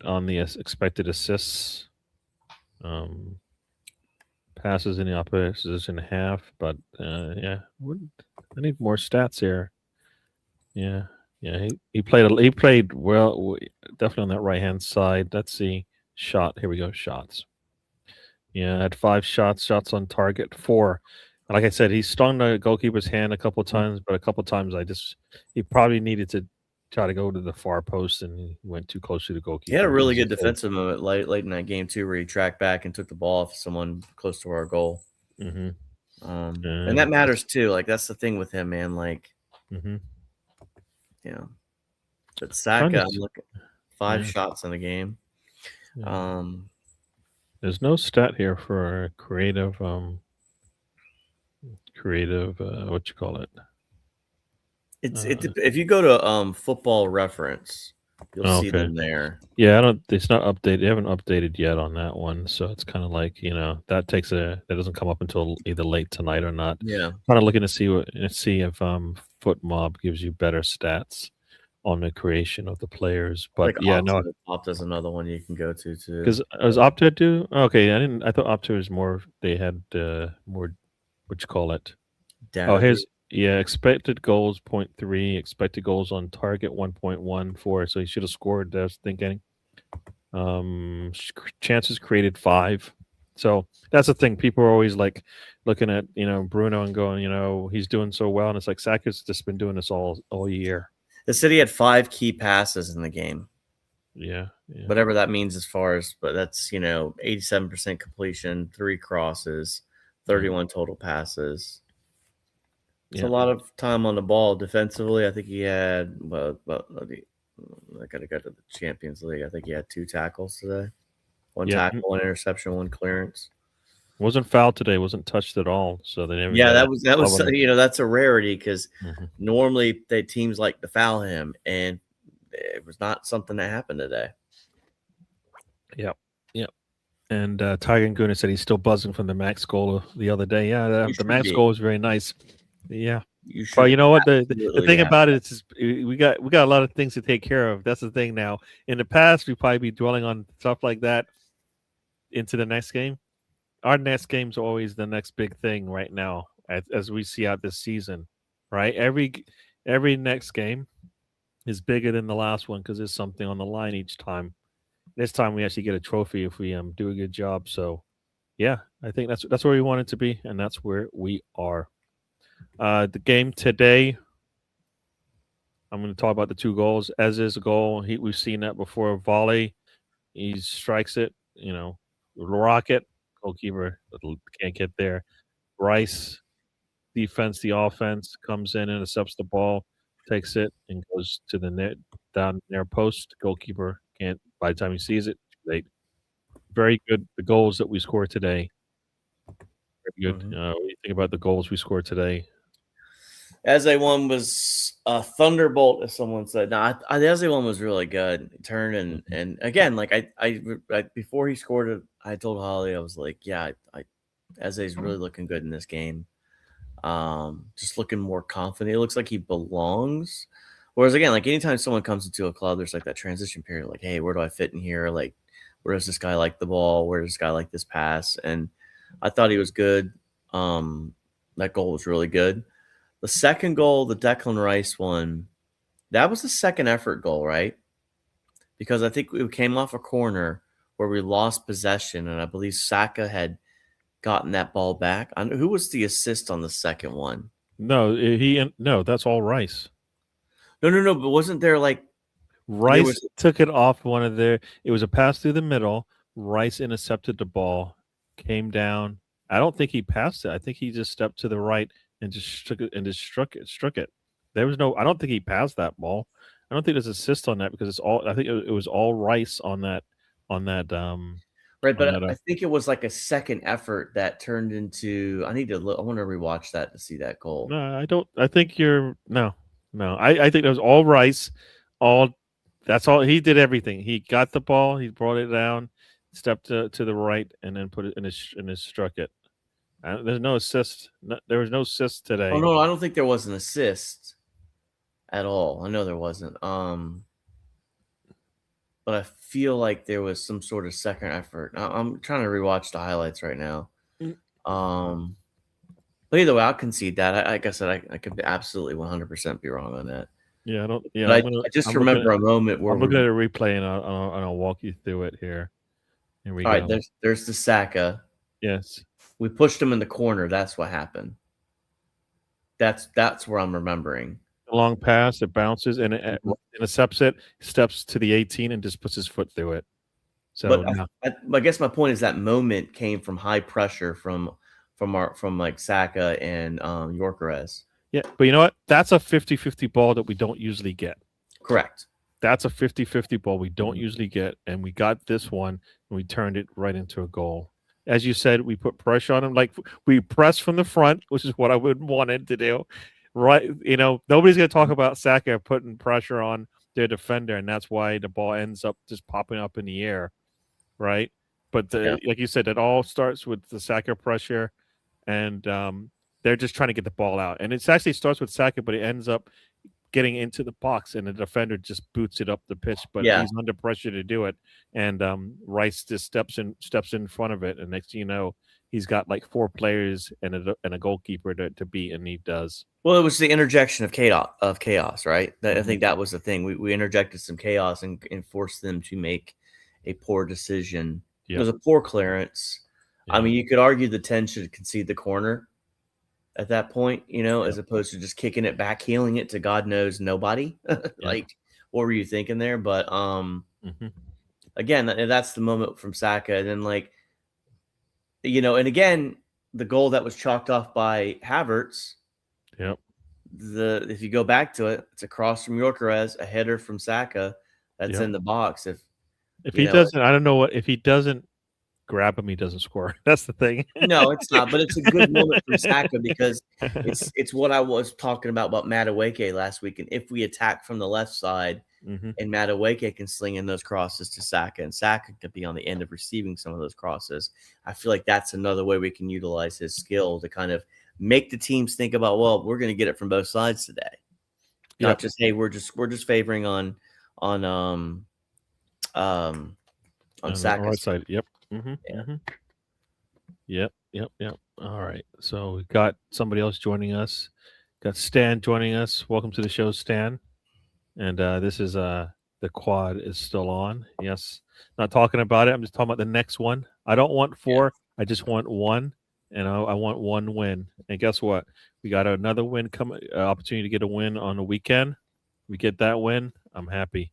on the expected assists. Passes in the opposition half, but I need more stats here. Yeah, he played well, definitely on that right hand side. Let's see, shot. Here we go, shots. Yeah, had 5 shots on target, 4. And like I said, he stung the goalkeeper's hand a couple of times, but a couple of times he probably needed to try to go to the far post, and he went too close to the goalkeeper. He had a really good defensive moment late in that game too, where he tracked back and took the ball off someone close to our goal. Mm-hmm. And that matters too. Like that's the thing with him, man. Like, but Saka, I'm looking 5 shots in the game. Yeah. There's no stat here for creative. What you call it? If you go to Football Reference, you'll see them there. Yeah, it's not updated. They haven't updated yet on that one, so it's kind of like that doesn't come up until either late tonight or not. Yeah, kind of looking to see if FootMob gives you better stats on the creation of the players. But Opta is another one you can go to too. Because was Opta do? Okay, I thought Opta was more. They had more. What you call it? Here's expected goals 0.3, expected goals on target 1.14. So he should have scored. I was thinking. Chances created 5. So that's the thing. People are always like looking at Bruno and going, he's doing so well, and it's like Saka's just been doing this all year. The City had 5 key passes in the game. Yeah. Whatever that means but that's 87% completion, 3 crosses, 31 total passes. It's a lot of time on the ball defensively. I think he had I gotta go to the Champions League. I think he had 2 tackles today. 1 tackle, 1 interception, 1 clearance. Wasn't fouled today. Wasn't touched at all. So they never. Yeah, that was that's a rarity because normally teams like to foul him, and it was not something that happened today. Yep. Yep. And Tiger and Guna said he's still buzzing from the max goal the other day. Yeah, You the should max be. goal is very nice. Yeah. You Well, should you know what the absolutely be thing happy. about it is we got a lot of things to take care of. That's the thing now. In the past, we probably be dwelling on stuff like that into the next game. Our next game's always the next big thing right now, as we see out this season. Right, every next game is bigger than the last one because there's something on the line each time. This time we actually get a trophy if we do a good job. So yeah, I think that's where we want it to be, and that's where we are. The game today, I'm going to talk about the two goals. As is a goal, we've seen that before. Volley, he strikes it. Rocket, goalkeeper can't get there. Rice, defense, the offense comes in and intercepts the ball, takes it, and goes to the net down near post. Goalkeeper can't. By the time he sees it, too late. Very good. The goals that we scored today. Very good. What do you think about the goals we scored today? Eze one was a thunderbolt, as someone said. No, the Eze one was really good. Turn and again, like I before he scored it, I told Holly, I was like, yeah, Eze's really looking good in this game. Just looking more confident. It looks like he belongs. Whereas again, like anytime someone comes into a club, there's like that transition period. Like, hey, where do I fit in here? Like, where does this guy like the ball? Where does this guy like this pass? And I thought he was good. That goal was really good. The second goal, the Declan Rice one, that was the second effort goal, right? Because I think we came off a corner where we lost possession, and I believe Saka had gotten that ball back. Who was the assist on the second one? No, that's all Rice. No. But wasn't there like Rice took it off one of their? It was a pass through the middle. Rice intercepted the ball, came down. I don't think he passed it. I think he just stepped to the right and just struck it. There was no. I don't think he passed that ball. I don't think there's assist on that because it's all. I think it was all Rice on that. Right, but I think it was like a second effort that turned into. I need to look. I want to rewatch that to see that goal. No, I don't. I think you're no. I think it was all Rice. That's all. He did everything. He got the ball. He brought it down, stepped to the right, and then put it in his struck it. There's no assist. There was no assist today. Oh no, I don't think there was an assist at all. I know there wasn't. But I feel like there was some sort of second effort. I'm trying to rewatch the highlights right now. But either way, I'll concede that. Like I said, I could absolutely 100% be wrong on that. Yeah, I don't. Yeah, I just remember a moment where I'm looking at a replay and I'll walk you through it here. Here we go. All right, there's the Saka. Yes, we pushed him in the corner. That's what happened. That's where I'm remembering. A long pass, it bounces and it intercepts it, steps to the 18 and just puts his foot through it. So, but I guess my point is that moment came from high pressure from like Saka and Yorkeres. Yeah, but you know what? That's a 50-50 ball that we don't usually get. Correct. That's a 50-50 ball we don't usually get, and we got this one and we turned it right into a goal. As you said, we put pressure on him. Like we press from the front, which is what I would wanted to do. Right, nobody's going to talk about Saka putting pressure on their defender, and that's why the ball ends up just popping up in the air, right? But like you said, it all starts with the Saka pressure, and they're just trying to get the ball out. And it actually starts with Saka, but it ends up getting into the box, and the defender just boots it up the pitch. But he's under pressure to do it, and Rice just steps in front of it, and next thing you know, he's got like 4 players and a goalkeeper to beat, and he does. Well, it was the interjection of chaos, right? I think that was the thing. We interjected some chaos and forced them to make a poor decision. Yep. It was a poor clearance. Yep. I mean, you could argue the 10 should concede the corner at that point, as opposed to just kicking it back, healing it to God knows nobody. Like, what were you thinking there? But again, that's the moment from Saka. And then, like, and again, the goal that was chalked off by Havertz. Yep. If you go back to it, it's a cross from Yorkeres, a header from Saka that's in the box. If he doesn't, I don't know what. If he doesn't grab him, he doesn't score. That's the thing. No, it's not. But it's a good moment from Saka because it's what I was talking about Madueke last week. And if we attack from the left side, and Madueke can sling in those crosses to Saka, and Saka could be on the end of receiving some of those crosses. I feel like that's another way we can utilize his skill to kind of make the teams think about, well, we're going to get it from both sides today. Not just, hey, we're just favoring on Saka's right side. Yep. Yep. All right. So we've got somebody else joining us. Got Stan joining us. Welcome to the show, Stan. And this is the quad is still on. Yes. Not talking about it. I'm just talking about the next one. I don't want 4. I just want 1. And I want 1 win. And guess what? We got another win opportunity to get a win on the weekend. We get that win. I'm happy.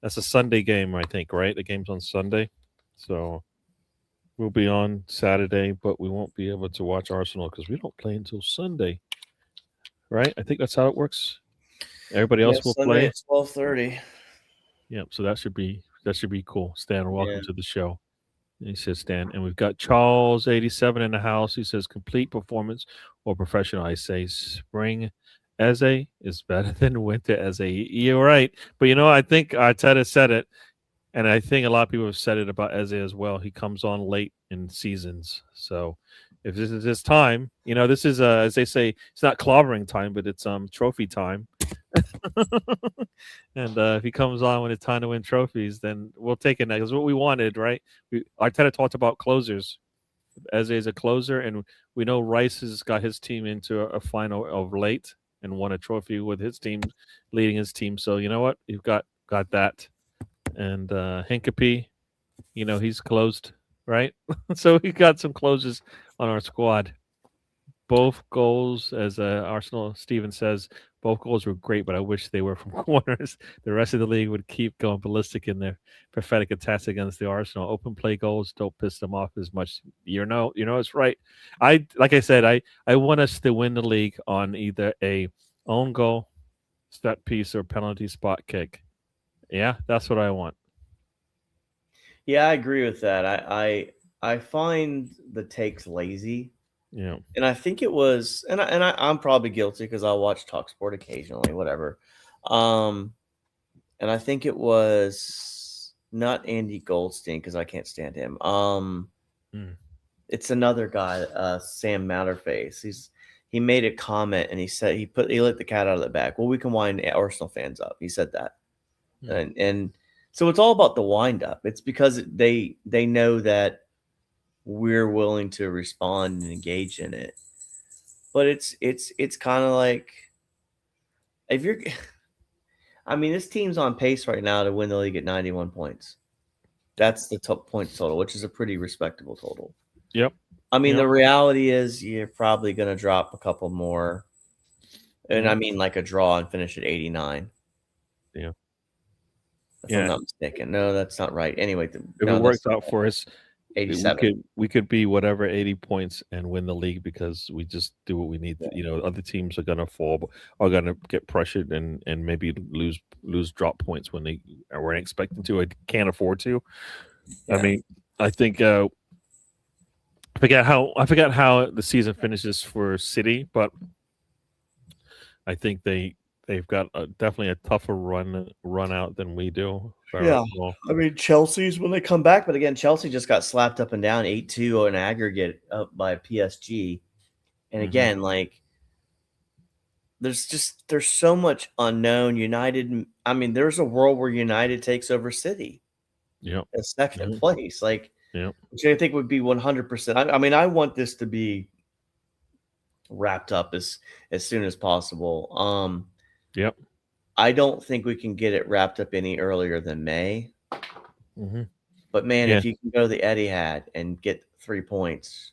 That's a Sunday game, I think, right? The game's on Sunday. So we'll be on Saturday, but we won't be able to watch Arsenal because we don't play until Sunday. Right? I think that's how it works. Everybody else will Sunday play at 12:30. Yep. So that should be cool. Stan, welcome to the show. And he says, Stan, and we've got Charles 87 in the house. He says, complete performance or professional. I say, spring Eze is better than winter Eze. You're right, but I think Arteta said it, and I think a lot of people have said it about Eze as well. He comes on late in seasons, so if this is his time, this is as they say, it's not clobbering time, but it's trophy time. And if he comes on when it's time to win trophies, then we'll take it. That's what we wanted, right? Arteta talked about closers. Eze is a closer, and we know Rice has got his team into a final of late and won a trophy with his team, leading his team. So you know what? You've got that. And Hincapie, he's closed, right? So we got some closers on our squad. Both goals, as Arsenal Steven says, both goals were great, but I wish they were from corners. The rest of the league would keep going ballistic in their pathetic attacks against the Arsenal. Open play goals don't piss them off as much. It's right. Like I said, I want us to win the league on either a own goal, set piece, or penalty spot kick. Yeah, that's what I want. Yeah, I agree with that. I find the takes lazy. Yeah. And I think it was, and I'm probably guilty because I'll watch TalkSport occasionally, whatever. And I think it was not Andy Goldstein because I can't stand him. It's another guy, Sam Matterface. He made a comment and he said he let the cat out of the bag. Well, we can wind Arsenal fans up. He said that, and so it's all about the wind up. It's because they know that we're willing to respond and engage in it. But it's kind of like if you're this team's on pace right now to win the league at 91 points. That's the top points total, which is a pretty respectable total. Yep. The reality is you're probably going to drop a couple more. And like a draw and finish at 89. Yeah. If I'm not mistaken. No, that's not right. Anyway, if it works out for us, 87. We could be whatever 80 points and win the league because we just do what we need. Other teams are gonna fall, are gonna get pressured and maybe lose drop points when they weren't expecting to. I can't afford to. Yeah. I think I forgot how the season finishes for City, but I think they've got definitely a tougher run out than we do. Yeah, Chelsea's when they come back, but again, Chelsea just got slapped up and down 8-2 in aggregate up by PSG, and again, there's so much unknown. United, there's a world where United takes over City, as second place, which I think would be 100%. I want this to be wrapped up as soon as possible. I don't think we can get it wrapped up any earlier than May. But man, if you can go to the Etihad and get 3 points,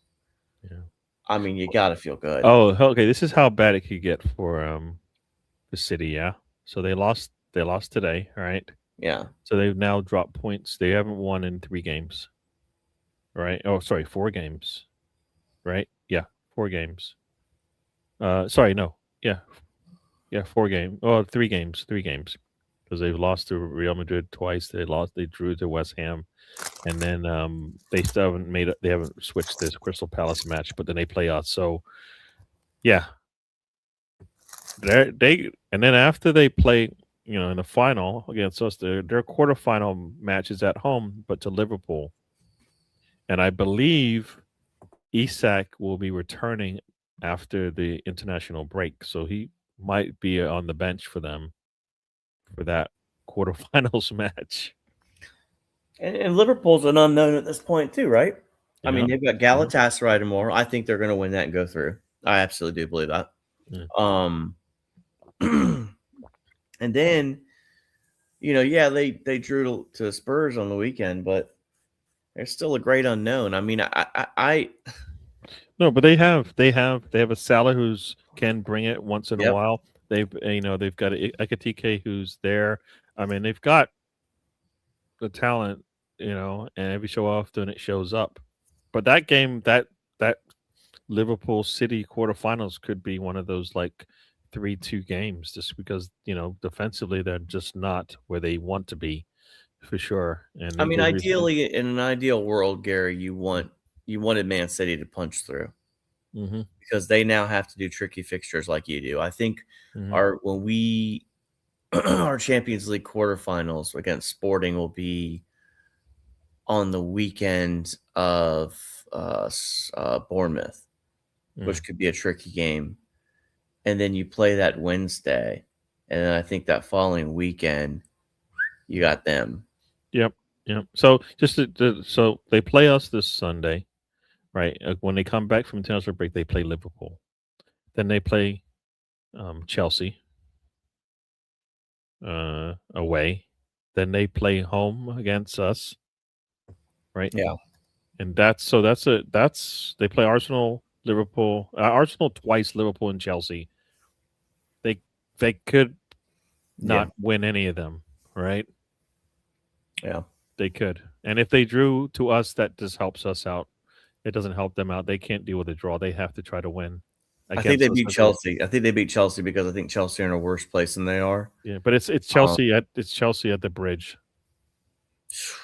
you got to feel good. Oh, okay. This is how bad it could get for the City. Yeah. So they lost today, right? Yeah. So they've now dropped points. They haven't won in 3 games, right? Oh, sorry, 4 games, right? Yeah, 4 games. Sorry, no. Yeah, 4 games. Oh, 3 games. 3 games. Because they've lost to Real Madrid twice. They drew to West Ham. And then they still haven't switched this Crystal Palace match, but then they play us. So yeah. And then after they play, in the final against us. Their quarterfinal match is at home, but to Liverpool, and I believe Isak will be returning after the international break, so he might be on the bench for them for that quarterfinals match. And Liverpool's an unknown at this point too, right? I mean, Yeah. they've got Galatasaray tomorrow. I think they're going to win that and go through. I absolutely do believe that. Yeah. And then, yeah, they drew to Spurs on the weekend, but they're still a great unknown. I mean, I No, but they have a Salah who's can bring it once in a yep. while. They've got Ekatike who's there. I mean, they've got the talent, and every so often it shows up. But that game, that Liverpool City quarterfinals could be one of those like 3-2 games, just because defensively they're just not where they want to be for sure. And I mean, they ideally, in an ideal world, Gary, you wanted Man City to punch through hmm because they now have to do tricky fixtures like you do. I think hmm when we our Champions League quarterfinals against Sporting will be on the weekend of Bournemouth, which could be a tricky game. And then you play that Wednesday. And then I think that following weekend, you got them. Yep, yep. So so they play us this Sunday, right? When they come back from international break, they play Liverpool. Then they play Chelsea away. Then they play home against us, right? Yeah. And that's they play Arsenal, Liverpool, Arsenal twice, Liverpool and Chelsea. They they could Yeah. not win any of them, right? Yeah. They could, and if they drew to us, that just helps us out. It doesn't help them out. They can't deal with a draw. They have to try to win I think they against us. beat Chelsea. I think they beat Chelsea because I think Chelsea are in a worse place than they are. Yeah, but it's Um, Chelsea at the bridge.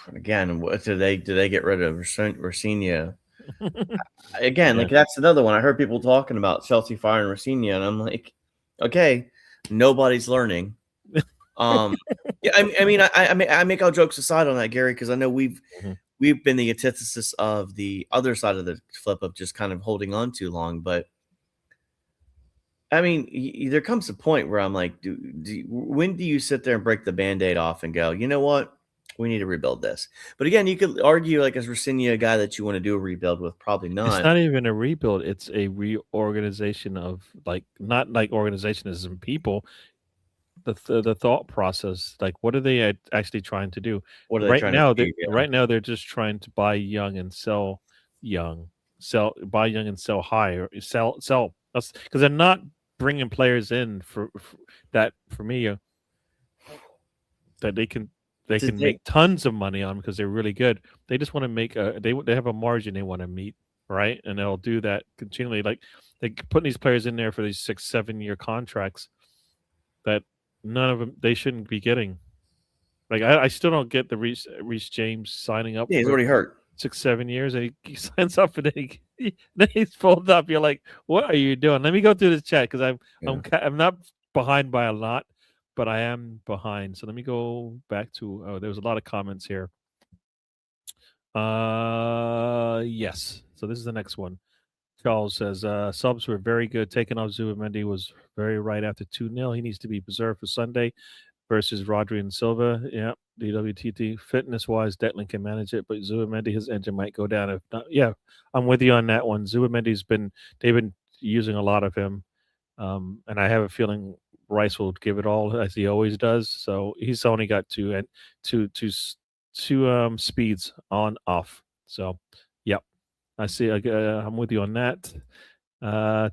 Again, do they get rid of Rafinha? Again, Yeah. like that's another one. I heard people talking about Chelsea firing Rafinha, and I'm like, okay, nobody's learning. Yeah, I make all jokes aside on that, Gary, because I know Mhm. we've been the antithesis of the other side of the flip of just kind of holding on too long. But I mean, there comes a point where I'm like, when do you sit there and break the Band-Aid off and go, you know what? We need to rebuild this. But again, you could argue like is Rossini a guy that you want to do a rebuild with? Probably It's not. not even a rebuild. It's a reorganization of not like organization as in people. The thought process, like what are they actually trying to do What are they trying to achieve? Yeah. right now they're just trying to buy young and sell young, buy young and sell high, or sell that's because they're not bringing players in for that for me that they Did can they, make tons of money on because they're really good. They just want to make they have a margin they want to meet, right? And they'll do that continually. Like they put these players in there for these 6-7 year contracts that none of them they shouldn't be getting. Like I still don't get the Reece James signing up yeah, he's for already hurt. 6-7 years, and he signs up, and then he's pulled up. You're like, what are you doing? Let me go through this chat because Yeah. I'm not behind by a lot, but I am behind. So let me go back to. Oh, there was a lot of comments here. Yes. So this is the next one. Charles says subs were very good. Taking off Zubimendi was very right after 2-0. He needs to be preserved for Sunday versus Rodri and Silva. Yeah, DWTT. Fitness wise, Declan can manage it, but Zubimendi, his engine might go down if not. Yeah, I'm with you on that one. They've been using a lot of him, and I have a feeling Rice will give it all as he always does. So he's only got two speeds on off. So, yep, I see. I'm with you on that.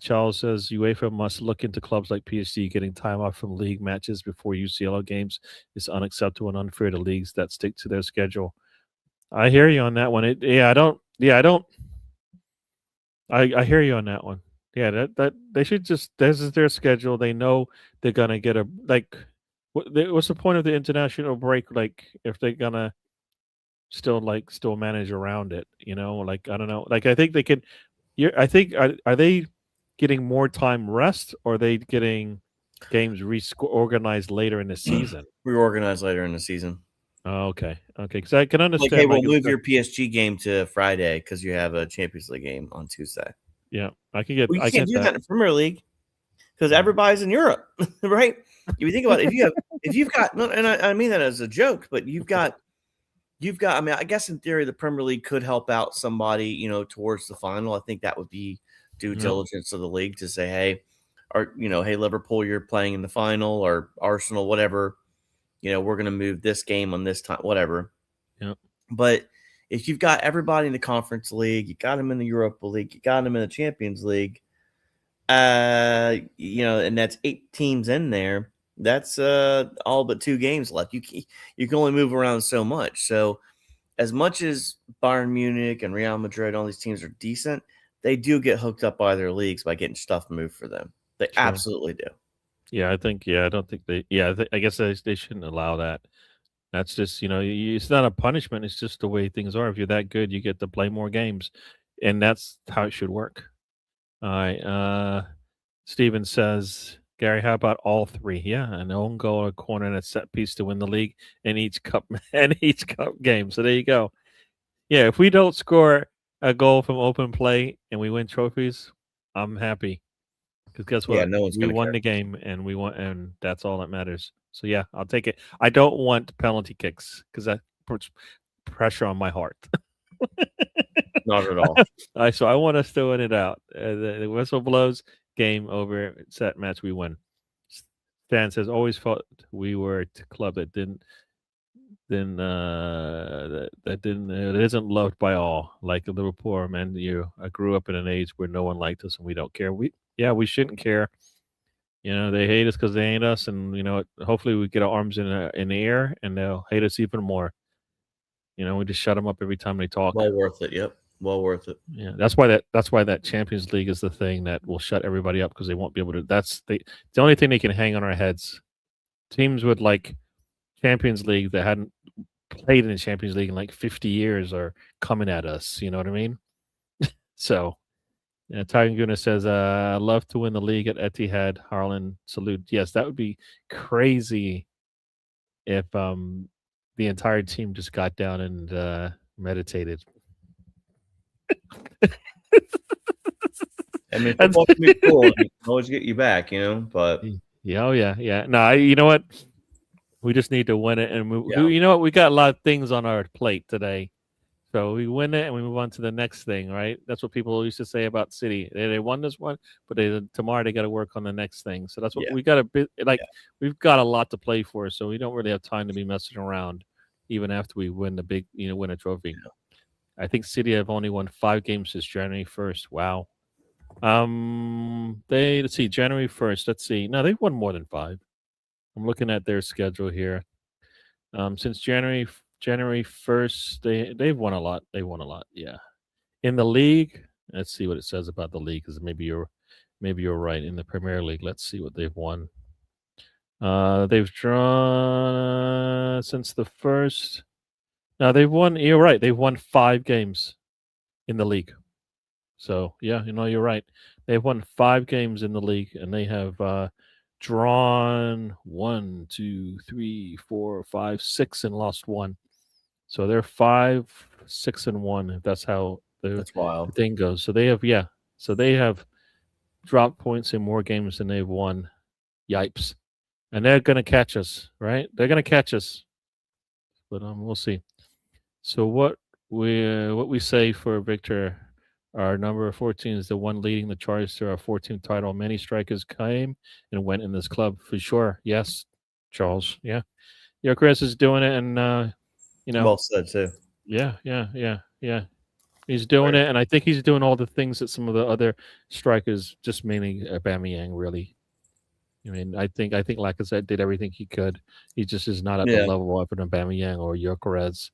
Charles says UEFA must look into clubs like PSG getting time off from league matches before UCL games is unacceptable and unfair to leagues that stick to their schedule. I hear you on that one. I don't. Yeah, I don't. I hear you on that one. Yeah, that they should just. This is their schedule. They know they're gonna get a like. What's the point of the international break? Like, if they're gonna still manage around it, like I don't know. Like I think they can. I think are they getting more time rest or are they getting games organized later in the season? Reorganize later in the season. Oh, okay. Because I can Like, understand. hey, we'll move your PSG game to Friday because you have a Champions League game on Tuesday. Yeah, I can get. Well, you I can't get do that in that. the Premier League because everybody's in Europe, right? If you think about it, if you've got, and I mean that as a joke, but you've got. I mean, I guess in theory, the Premier League could help out somebody, towards the final. I think that would be due diligence of the league to say, hey, or hey, Liverpool, you're playing in the final, or Arsenal, whatever. We're going to move this game on this time, whatever. Yeah. But if you've got everybody in the Conference League, you got them in the Europa League, you got them in the Champions League, and that's 8 teams in there. That's all but 2 games left. You can only move around so much. So as much as Bayern Munich and Real Madrid, all these teams are decent, they do get hooked up by their leagues by getting stuff moved for them. They absolutely do. Yeah, I think. Yeah, I don't think they. Yeah, I guess they shouldn't allow that. That's just it's not a punishment. It's just the way things are. If you're that good, you get to play more games, and that's how it should work. All right. Steven says, Gary, how about all 3? Yeah, an own goal, a corner, and a set piece to win the league in each cup game. So there you go. Yeah, if we don't score a goal from open play and we win trophies, I'm happy. Because guess what? Yeah, no one's We going to won care. the game, and and that's all that matters. So yeah, I'll take it. I don't want penalty kicks because that puts pressure on my heart. Not at all. So I want us to win it out. The whistle blows, game over, set match, we win. Stan says, always felt we were a club that that isn't loved by all, like the Liverpool, man. I grew up in an age where no one liked us and we don't care. We shouldn't care. They hate us because they ain't us, and hopefully we get our arms in the air and they'll hate us even more. We just shut them up every time they talk. Well worth it. Yep. Well worth it. Yeah, that's why that Champions League is the thing that will shut everybody up because they won't be able to. That's the only thing they can hang on our heads. Teams with like Champions League that hadn't played in the Champions League in like 50 years are coming at us. You know what I mean? So, Tiger Guna says, love to win the league at Etihad. Harlan, salute. Yes, that would be crazy if the entire team just got down and meditated. I mean, football can be cool. It can always get you back, but yeah. No, you know what? We just need to win it and move. Yeah. You know what? We got a lot of things on our plate today. So we win it and we move on to the next thing, right? That's what people used to say about City. They won this one, but tomorrow they got to work on the next thing. So that's what we got we've got a lot to play for. So we don't really have time to be messing around, even after we win the big, win a trophy. Yeah. I think City have only won 5 games since January 1st. Wow. Let's see, January 1st. Let's see. No, they've won more than 5. I'm looking at their schedule here. Since January 1st, they've won a lot. They won a lot. Yeah. In the league, let's see what it says about the league, because maybe you're right. In the Premier League, let's see what they've won. They've drawn since the first. Now they've won. You're right. They've won 5 games in the league. So yeah, you're right. They've won 5 games in the league, and they have drawn 1, 2, 3, 4, 5, 6, and lost 1. So they're 5, 6, and 1. If that's how that's wild. the thing goes. So they have So they have dropped points in more games than they've won. Yipes! And they're gonna catch us, right? They're gonna catch us. But we'll see. So what we say for Victor, our number 14 is the one leading the charge to our 14th title. Many strikers came and went in this club for sure. Yes, Charles. Yeah. Chris is doing it, and well said too. Yeah. He's doing it, and I think he's doing all the things that some of the other strikers, just mainly Aubameyang, really. I mean, I think Lacazette did everything he could. He just is not at the level of an Aubameyang or Gyökeres.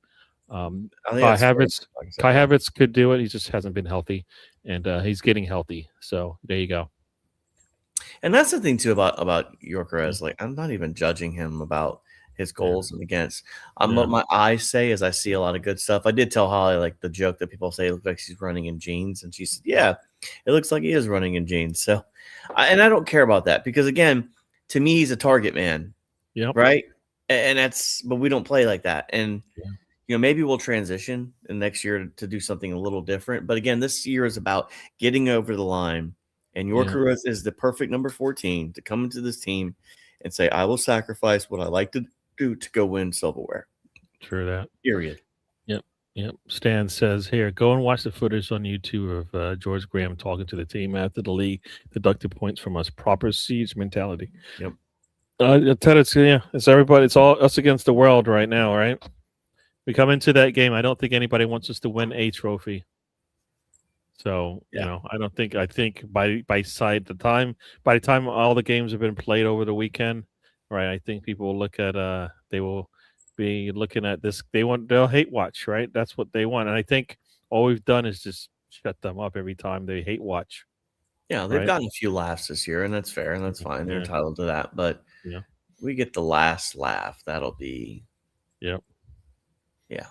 Kai Havertz could do it. He just hasn't been healthy, and he's getting healthy. So there you go. And that's the thing too about Gyökeres. Like, I'm not even judging him about his goals and against. What my eyes say is I see a lot of good stuff. I did tell Holly, like, the joke that people say it looks like he's running in jeans, and she said, "Yeah, it looks like he is running in jeans." So, I don't care about that because, again, to me, he's a target man, Yep. right? And but we don't play like that. And Yeah. maybe we'll transition in next year to do something a little different. But again, this year is about getting over the line. And your career is the perfect number 14 to come into this team and say, I will sacrifice what I like to do to go win silverware. True that. Period. Yep. Stan says here, go and watch the footage on YouTube of George Graham talking to the team after the league deducted points from us. Proper siege mentality. Yep. Ted, it's everybody. It's all us against the world right now, right? We come into that game. I don't think anybody wants us to win a trophy. So I don't think. I think by the time all the games have been played over the weekend, right? I think people will look at they will be looking at this. They'll hate watch, right? That's what they want. And I think all we've done is just shut them up every time they hate watch. Yeah, they've gotten a few laughs this year, and that's fair, and that's fine. They're entitled to that. But we get the last laugh. That'll be Yep. Yeah.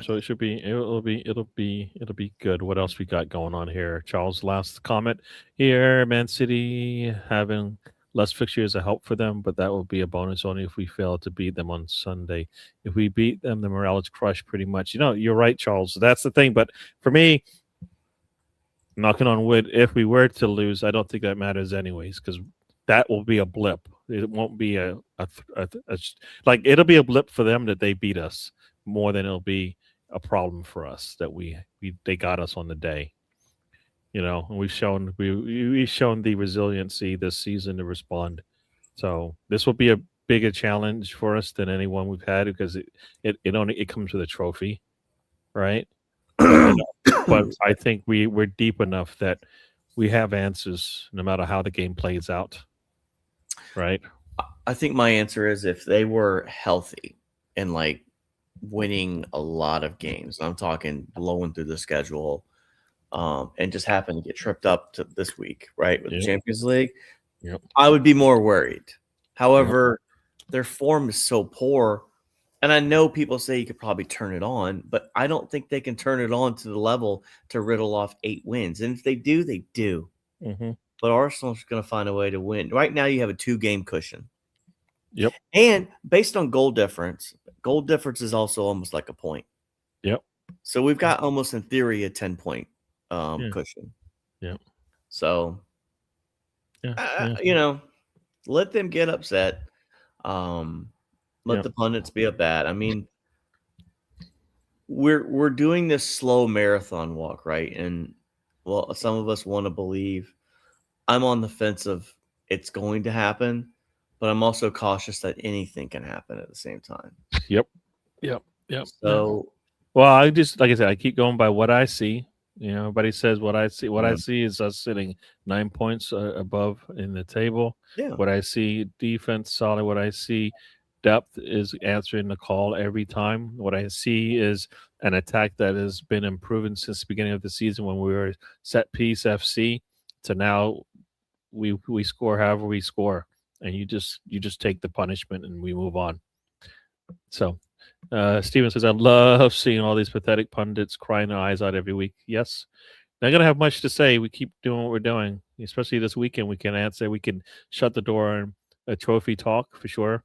So it should be. It'll be good. What else we got going on here? Charles' last comment here. Man City having less fixtures a help for them, but that will be a bonus only if we fail to beat them on Sunday. If we beat them, the morale is crushed pretty much. You're right, Charles. That's the thing. But for me, knocking on wood, if we were to lose, I don't think that matters anyways, because that will be a blip. It won't be like it'll be a blip for them that they beat us more than it'll be a problem for us that they got us on the day. And we've shown the resiliency this season to respond. So this will be a bigger challenge for us than anyone we've had because it comes with a trophy, right? But I think we're deep enough that we have answers no matter how the game plays out, right? I think my answer is if they were healthy and like winning a lot of games, I'm talking blowing through the schedule, and just happen to get tripped up to this week, right, with the Champions League, I would be more worried. However, their form is so poor, and I know people say you could probably turn it on, but I don't think they can turn it on to the level to riddle off 8 wins. And if they do, they do. Mm-hmm. But Arsenal's going to find a way to win. Right now, you have a 2-game cushion. Yep. And based on goal difference is also almost like a point. Yep. So we've got almost in theory a 10-point cushion. Yep. So, let them get upset. Let the pundits be up bad. I mean, we're doing this slow marathon walk, right? And well, some of us want to believe. I'm on the fence of it's going to happen, but I'm also cautious that anything can happen at the same time. Yep. So, well, I just like I said, I keep going by what I see. Everybody says what I see. What I see is us sitting 9 points above in the table. Yeah. What I see, defense solid. What I see, depth is answering the call every time. What I see is an attack that has been improving since the beginning of the season when we were set piece FC to now we score however we score, and you just take the punishment and we move on. So Steven says, I love seeing all these pathetic pundits crying their eyes out every week. Yes, they're going to have much to say. We keep doing what we're doing, especially this weekend. We can answer. We can shut the door on a trophy talk for sure.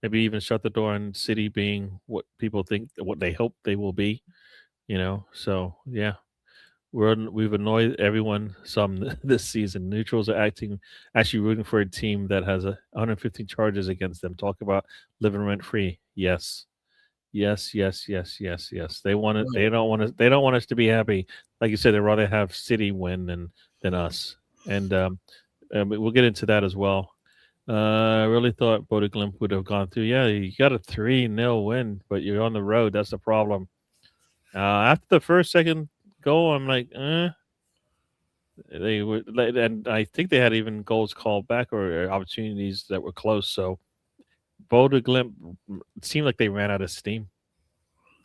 Maybe even shut the door on City being what people think, what they hope they will be. So yeah, we've annoyed everyone some this season. Neutrals are actually rooting for a team that has 115 charges against them. Talk about living rent free. Yes. They want it. They don't want us. They don't want us to be happy. Like you said, they'd rather have City win than us. And we'll get into that as well. I really thought Bodø Glimt would have gone through. Yeah, you got a 3-0 win, but you're on the road. That's the problem. After the second goal, I'm like, they were, and I think they had even goals called back or opportunities that were close. So Bodø Glimt seemed like they ran out of steam.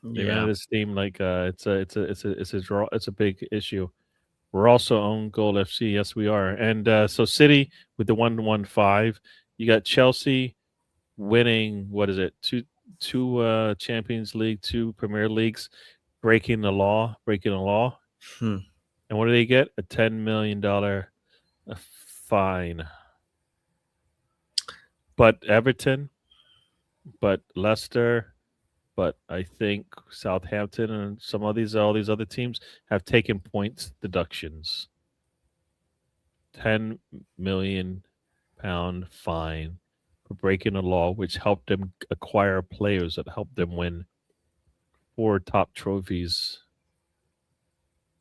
They ran out of steam. Like it's a draw. It's a big issue. We're also on Goal FC. Yes, we are. And so City with the 1-1-5. You got Chelsea winning. What is it? Two Champions League, 2 Premier Leagues, breaking the law. And what do they get? A $10 million fine. but Everton, but Leicester, but I think Southampton and some of these all these other teams have taken points deductions. 10 million pound fine for breaking a law which helped them acquire players that helped them win 4 top trophies.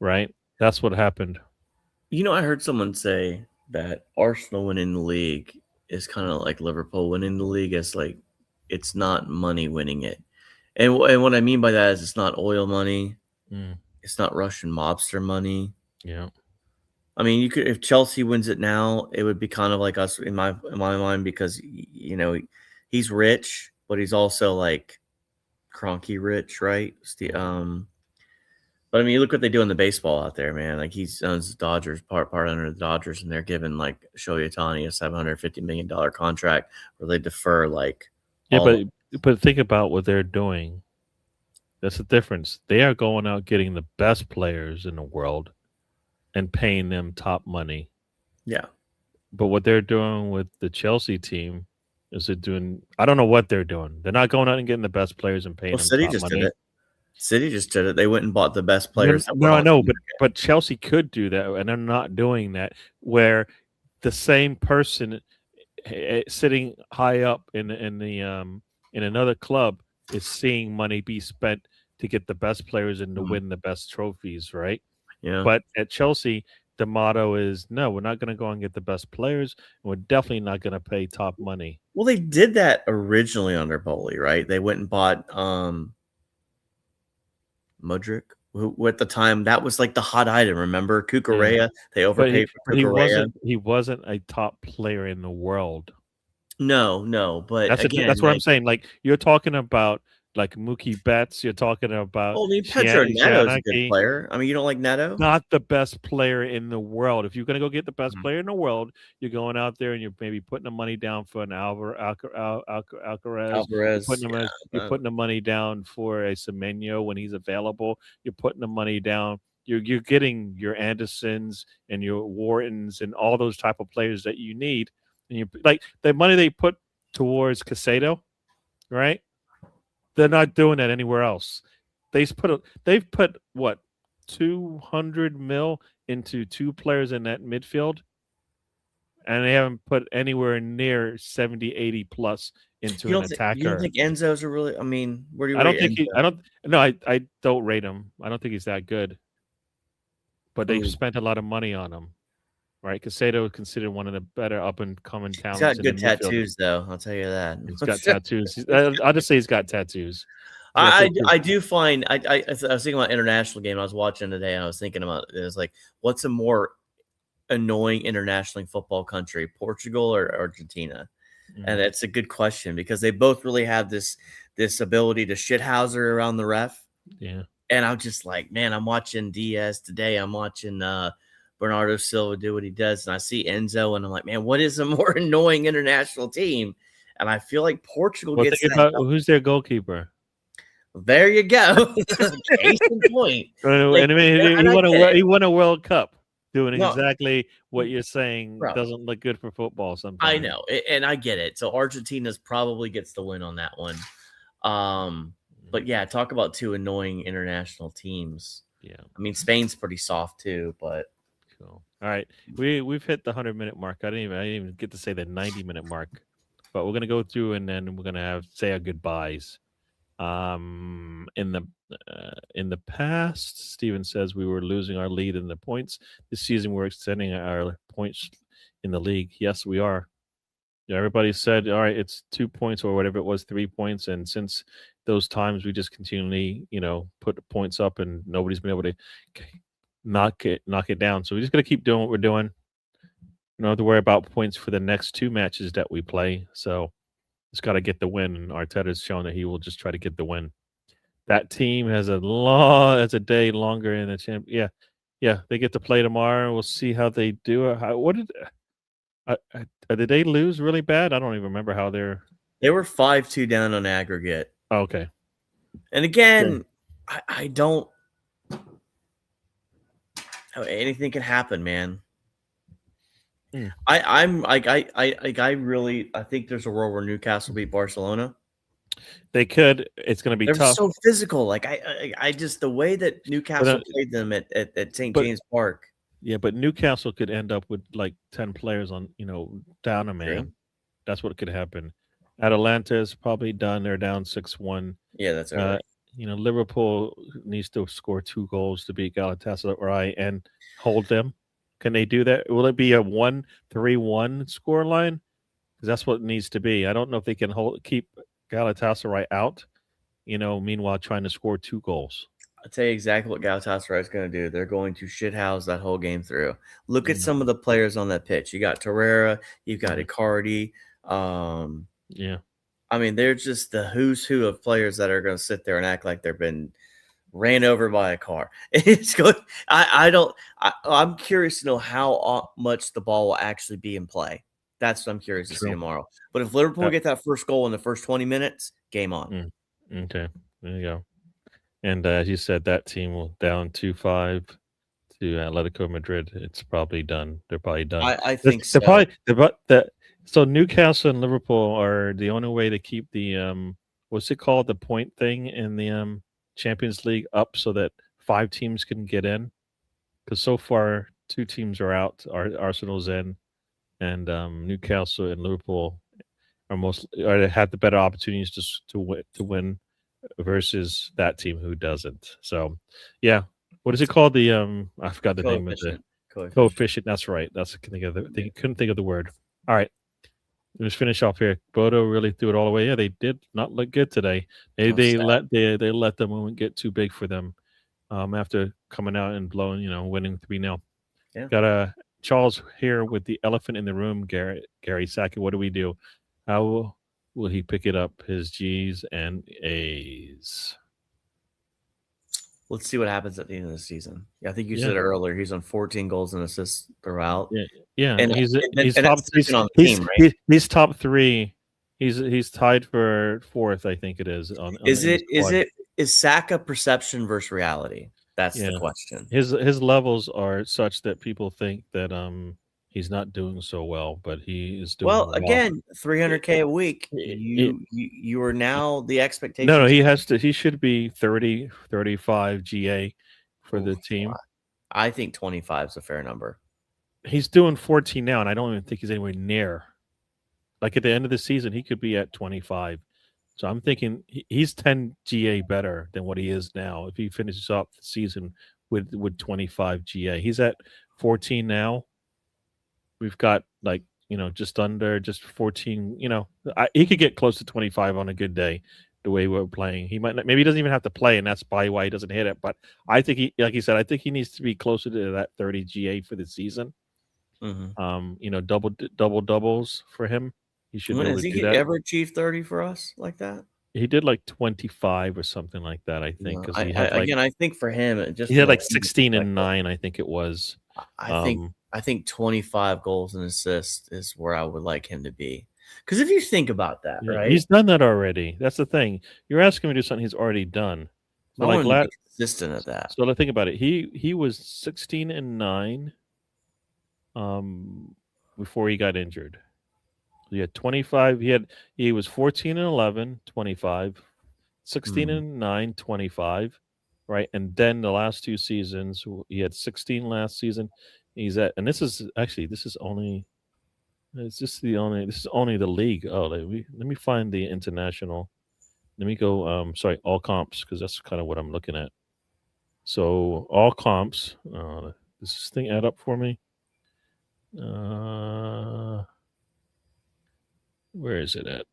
Right? That's what happened. I heard someone say that Arsenal winning the league is kind of like Liverpool winning the league. It's like it's not money winning it, and what I mean by that is it's not oil money, Mm, it's not Russian mobster money. yeah. I mean, you could if Chelsea wins it now, it would be kind of like us in my mind because he's rich, but he's also like Cronky rich, right? But I mean, you look what they do in the baseball out there, man. Like he owns the Dodgers, part under the Dodgers, and they're giving like Shohei Ohtani a $750 million contract where they defer like Yeah, all. but think about what they're doing. That's the difference. They are going out getting the best players in the world and paying them top money. Yeah, But what they're doing with the Chelsea team is they're doing I don't know what they're doing. They're not going out and getting the best players and paying well, them City top just did money. it. City just did it. They went and bought the best No, players that were no, I on. know, but Chelsea could do that, and they're not doing that. Where the same person sitting high up in another club is seeing money be spent to get the best players and to win the best trophies, right? Yeah. But at Chelsea, the motto is no, we're not going to go and get the best players, and we're definitely not going to pay top money. Well, they did that originally under Bowley, right? They went and bought Mudryk, who at the time that was like the hot item. Remember Cucurella? They overpaid for But Cucurella. he wasn't a top player in the world. No, but again, That's what I'm like, saying. Like you're talking about like Mookie Betts, you're talking about well, I mean, Pedro Neto is a good Giannicky, player. I mean, you don't like Neto? not the best player in the world. If you're going to go get the best Mhm. player in the world, you're going out there and you're maybe putting the money down for an Alcaraz. Alvarez, You're yeah, putting the money down for a Semenyo when he's available. You're putting the money down. You're getting your Andersons and your Whartons and all those type of players that you need. And you like the money they put towards Casado, right? They're not doing that anywhere else. They've put what 200 mil into 2 players in that midfield, and they haven't put anywhere near 70, 80 plus into an you don't attacker. think Enzo's a really? I mean, where do you I don't rate think he. I Enzo? don't. No, I don't rate him. I don't think he's that good. But I they've mean, spent a lot of money on him, right? Casado is considered one of the better up and coming he's talents got in the good midfield. tattoos, though. I'll tell you that. He's got tattoos. I'll just say he's got tattoos. He's got tattoos. I do find I was thinking about international game I was watching today, and I was thinking about it was like, what's a more annoying international football country, Portugal or Argentina? And it's a good question because they both really have this ability to shithouser around the ref. Yeah. And I'm just like, man, I'm watching Diaz today. I'm watching Bernardo Silva do what he does, and I see Enzo, and I'm like, man, what is a more annoying international team? And I feel like Portugal Well, gets think that. about who's their goalkeeper. There you go. Case in point. Like, And I mean, and I get it. he won a World Cup doing No, exactly what you're saying bro, doesn't look good for football I sometimes. know, and I get it. So Argentina's probably gets the win on that one. But yeah, talk about two annoying international teams. Yeah. I mean, Spain's pretty soft too, but Cool. All right. We've hit the 100-minute mark. I didn't even get to say the 90-minute mark. But we're gonna go through and then we're gonna say our goodbyes. In the past, Steven says we were losing our lead in the points. This season we're extending our points in the league. Yes, we are. Yeah, everybody said, all right, it's 2 points or whatever it was, 3 points. And since those times, we just continually, put the points up, and nobody's been able to knock it down. So we just got to keep doing what we're doing. You don't have to worry about points for the next 2 matches that we play. So just got to get the win. And Arteta's shown that he will just try to get the win. That team has a day longer in the champ. Yeah, they get to play tomorrow. We'll see how they do. Did they lose really bad? I don't even remember how they're. they were 5-2 down on aggregate. Oh, okay. And again, I don't. Anything can happen, man. Mm. I'm like I really I think there's a world where Newcastle beat Barcelona. They could. It's going to be They're tough. so physical. Like I just the way that But, Newcastle played them at St. but James Park. yeah, but Newcastle could end up with like 10 players on, down a True. man. That's what could happen. Atalanta is probably done. They're down 6-1. Yeah, that's Uh, over. Liverpool needs to score 2 goals to beat Galatasaray and hold them. Can they do that? Will it be a 1-3-1 score line? Because that's what it needs to be. I don't know if they can keep Galatasaray out. Meanwhile trying to score 2 goals. I'll tell you exactly what Galatasaray is going to do. They're going to shithouse that whole game through. Look at Mm. some of the players on that pitch. You got Torreira, you've got Mhm. Icardi. Yeah. I mean, they're just the who's who of players that are going to sit there and act like they've been ran over by a car. It's good. I'm curious to know how much the ball will actually be in play. That's what I'm curious to see True. tomorrow. But if Liverpool Uh, get that first goal in the first 20 minutes, game on. Okay. There you go. And as you said, that team will down 2-5 to Atletico Madrid. It's probably done. They're probably done. I think They're so. probably so Newcastle and Liverpool are the only way to keep the what's it called, the point thing in the Champions League up so that 5 teams can get in. Because so far 2 teams are out. Arsenal's in, and Newcastle and Liverpool have the better opportunities to win versus that team who doesn't. So, yeah, what is it called? I forgot the name of the coefficient. That's right. That's couldn't think of the word. All right, let's finish off here. Bodo really threw it all away. Yeah, they did not look good today. They let the moment get too big for them. After coming out and winning 3-0. Yeah. Got Charles here with the elephant in the room. Gary Sackett. What do we do? How will he pick it up? His G's and A's. Let's see what happens at the end of the season. Yeah, I think you said it earlier. He's on 14 goals and assists throughout. Yeah. And he's and top. that's on the team, right? He's top 3. He's tied for 4th, I think it is. Is Saka perception versus reality? That's the question. His levels are such that people think that he's not doing so well, but he is doing well. Again, $300K a week. You are now the expectation. No, he should be 30, 35 GA for the team. I think 25 is a fair number. He's doing 14 now, and I don't even think he's anywhere near. Like at the end of the season, he could be at 25. So I'm thinking he's 10 GA better than what he is now if he finishes off the season with 25 GA. He's at 14 now. We've got just 14. He could get close to 25 on a good day. The way we're playing, he might maybe he doesn't even have to play, and that's probably why he doesn't hit it. But I think he, like you said, I think he needs to be closer to that 30 GA for the season. Mm-hmm. Double doubles for him. He should be able to do that. Ever achieve 30 for us like that? He did like 25 or something like that, I think. Because he had I think for him, he had like 16 and 9, I think it was. I think 25 goals and assists is where I would like him to be. Because if you think about that, right? He's done that already. That's the thing. You're asking him to do something he's already done. So I want him to be consistent at that. So let's think about it. He was 16 and 9 before he got injured. He had 25. He was 14 and 11, 25, 16 and 9, 25, right? And then the last 2 seasons, he had 16 last season. He's at, and this is only the league. Oh, let me find the international. Let me go. Sorry, all comps, because that's kind of what I'm looking at. So all comps. Does this thing add up for me? Where is it at?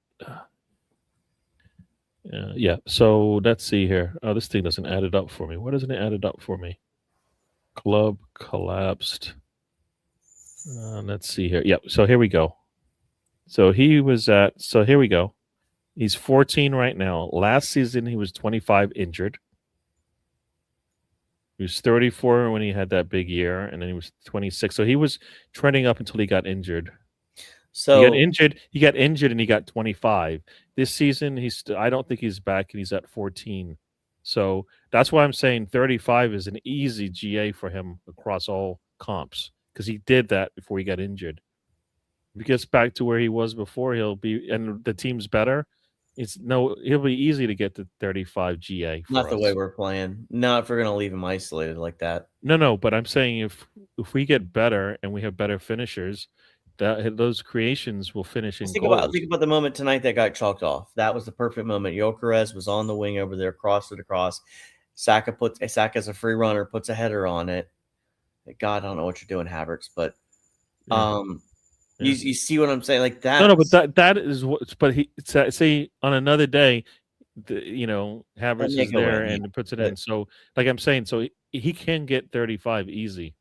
Yeah. So let's see here. Oh, this thing doesn't add it up for me. Why doesn't it add it up for me? Club collapsed. Let's see here. Yep. So here we go. So here we go. He's 14 right now. Last season, he was 25 injured. He was 34 when he had that big year, and then he was 26. So he was trending up until he got injured. So he got injured, and he got 25. This season, I don't think he's back, and he's at 14. So that's why I'm saying 35 is an easy GA for him across all comps, because he did that before he got injured. If he gets back to where he was before, he'll be, and the team's better. He'll be easy to get to 35 GA Not for the way us. we're playing. Not if we're gonna leave him isolated like that. No, but I'm saying if we get better and we have better finishers, that those creations will finish in goals. Think about the moment tonight that got chalked off. That was the perfect moment. Gyökeres was on the wing over there, crossed it across. Saka as a free runner, puts a header on it. God, I don't know what you're doing, Havertz, but Yeah. you see what I'm saying? Like that. No, but that is what. But say on another day, That Havertz may is go there in, and puts it but in. So, like I'm saying, so he can get 35 easy.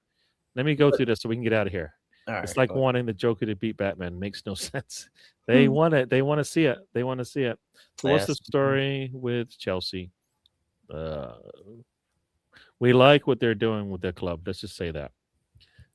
Let me go through this so we can get out of here. all It's right. like Go ahead. wanting the Joker to beat Batman. Makes no sense. They want it. They want to see it. They want to see it. So, what's the Yes. story with Chelsea? We like what they're doing with their club. Let's just say that.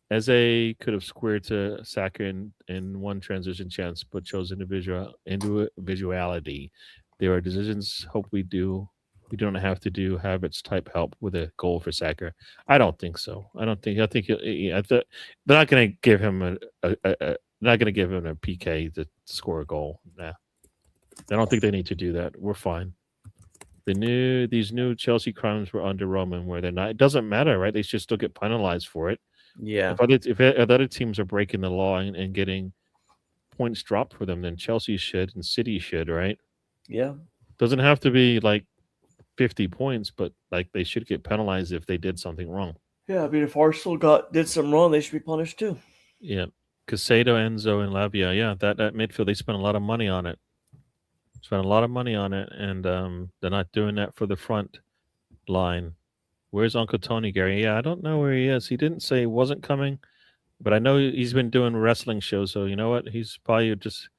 Eze could have squared to Saka in one transition chance, but chose individuality. There are decisions. Hope we do. We don't have to do habits type help with a goal for Saka. I don't think so. I don't think. I think they're not going to give him not going to give him a PK to score a goal. Nah, I don't think they need to do that. We're fine. These new Chelsea crimes were under Roman, where they're not. It doesn't matter, right? They should still get penalized for it. Yeah. If other teams are breaking the law and getting points dropped for them, then Chelsea should and City should, right? Yeah. Doesn't have to be like 50 points, but like they should get penalized if they did something wrong. Yeah. I mean, if Arsenal did something wrong, they should be punished too. Yeah. Casado, Enzo, and Lavia, yeah, that midfield, they spent a lot of money on it. Spent a lot of money on it, and they're not doing that for the front line. Where's Uncle Tony, Gary? Yeah, I don't know where he is. He didn't say he wasn't coming, but I know he's been doing wrestling shows. So you know what? He's probably just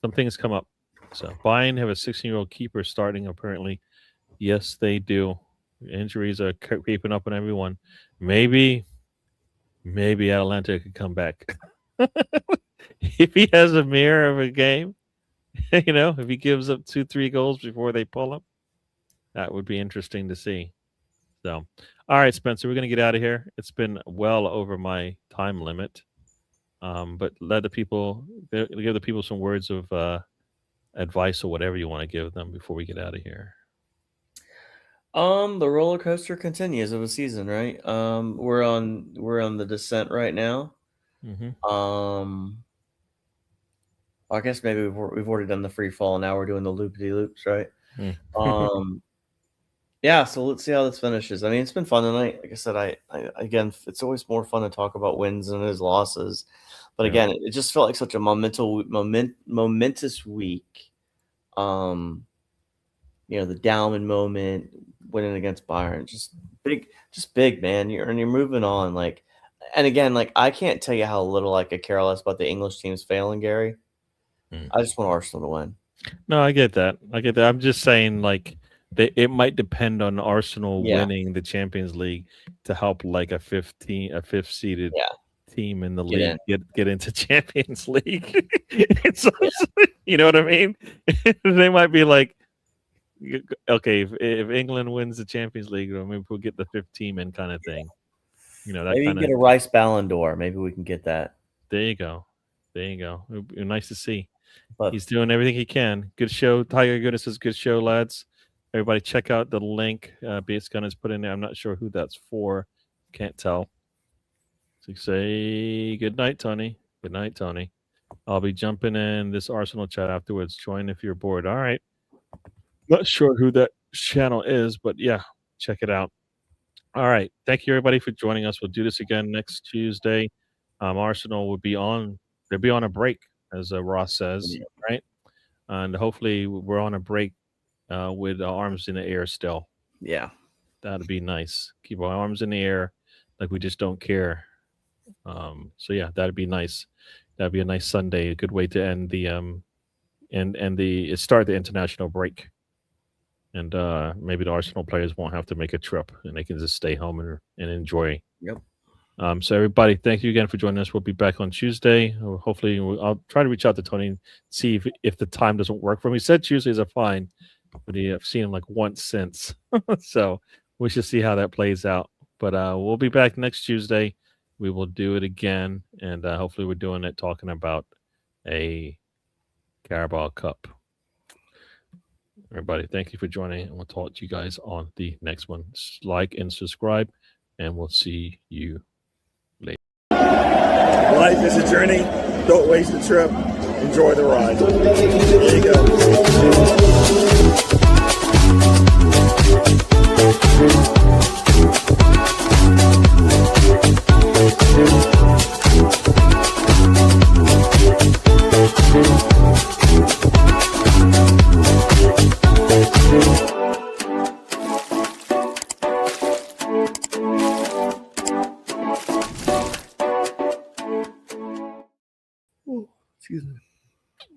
some things come up. So Bayern have a 16-year-old keeper starting apparently. Yes, they do. Injuries are creeping up on everyone. Maybe Atalanta could come back if he has a mirror of a game. If he gives up 2-3 goals before they pull him, that would be interesting to see. So, all right, Spencer, we're going to get out of here. It's been well over my time limit. But give the people some words of advice or whatever you want to give them before we get out of here. The roller coaster continues of a season, right? We're on the descent right now. Mm-hmm. I guess maybe we've already done the free fall. Now we're doing the loopity loops, right? Yeah. So let's see how this finishes. I mean, it's been fun tonight. Like I said, I again, it's always more fun to talk about wins than it is losses. But again, it just felt like such a momentous week. The Dowman moment, winning against Bayern, just big, man. You're moving on. Like, and again, like I can't tell you how little I could care less about the English teams failing, Gary. I just want Arsenal to win. No, I get that. I'm just saying, like, it might depend on Arsenal winning the Champions League to help, like, a fifth seeded team in the league get into Champions League. You know what I mean? They might be like, okay, if England wins the Champions League, maybe we'll get the fifth team in, kind of thing. That maybe you can get a Rice Ballon d'Or. Maybe we can get that. There you go. It would be nice to see. But he's doing everything he can. Good show. Tiger Goodness says, good show, lads. Everybody check out the link Base Gun has put in there. I'm not sure who that's for. Can't tell. So say good night, Tony. Good night, Tony. I'll be jumping in this Arsenal chat afterwards. Join if you're bored. All right. Not sure who that channel is, but yeah, check it out. All right. Thank you, everybody, for joining us. We'll do this again next Tuesday. Arsenal will be on. They'll be on a break, as Ross says, right? And hopefully we're on a break with our arms in the air still. Yeah. That'd be nice. Keep our arms in the air like we just don't care. So yeah, that'd be nice. That'd be a nice Sunday. A good way to end the start the international break. And maybe the Arsenal players won't have to make a trip and they can just stay home and enjoy. Yep. So everybody, thank you again for joining us. We'll be back on Tuesday. Hopefully, I'll try to reach out to Tony and see if the time doesn't work for him. He said Tuesdays are fine, but I've seen him like once since. So we should see how that plays out. But we'll be back next Tuesday. We will do it again, and hopefully we're doing it talking about a Carabao Cup. Everybody, thank you for joining, and we'll talk to you guys on the next one. Like and subscribe, and we'll see you later. Life is a journey. Don't waste the trip. Enjoy the ride. There you go.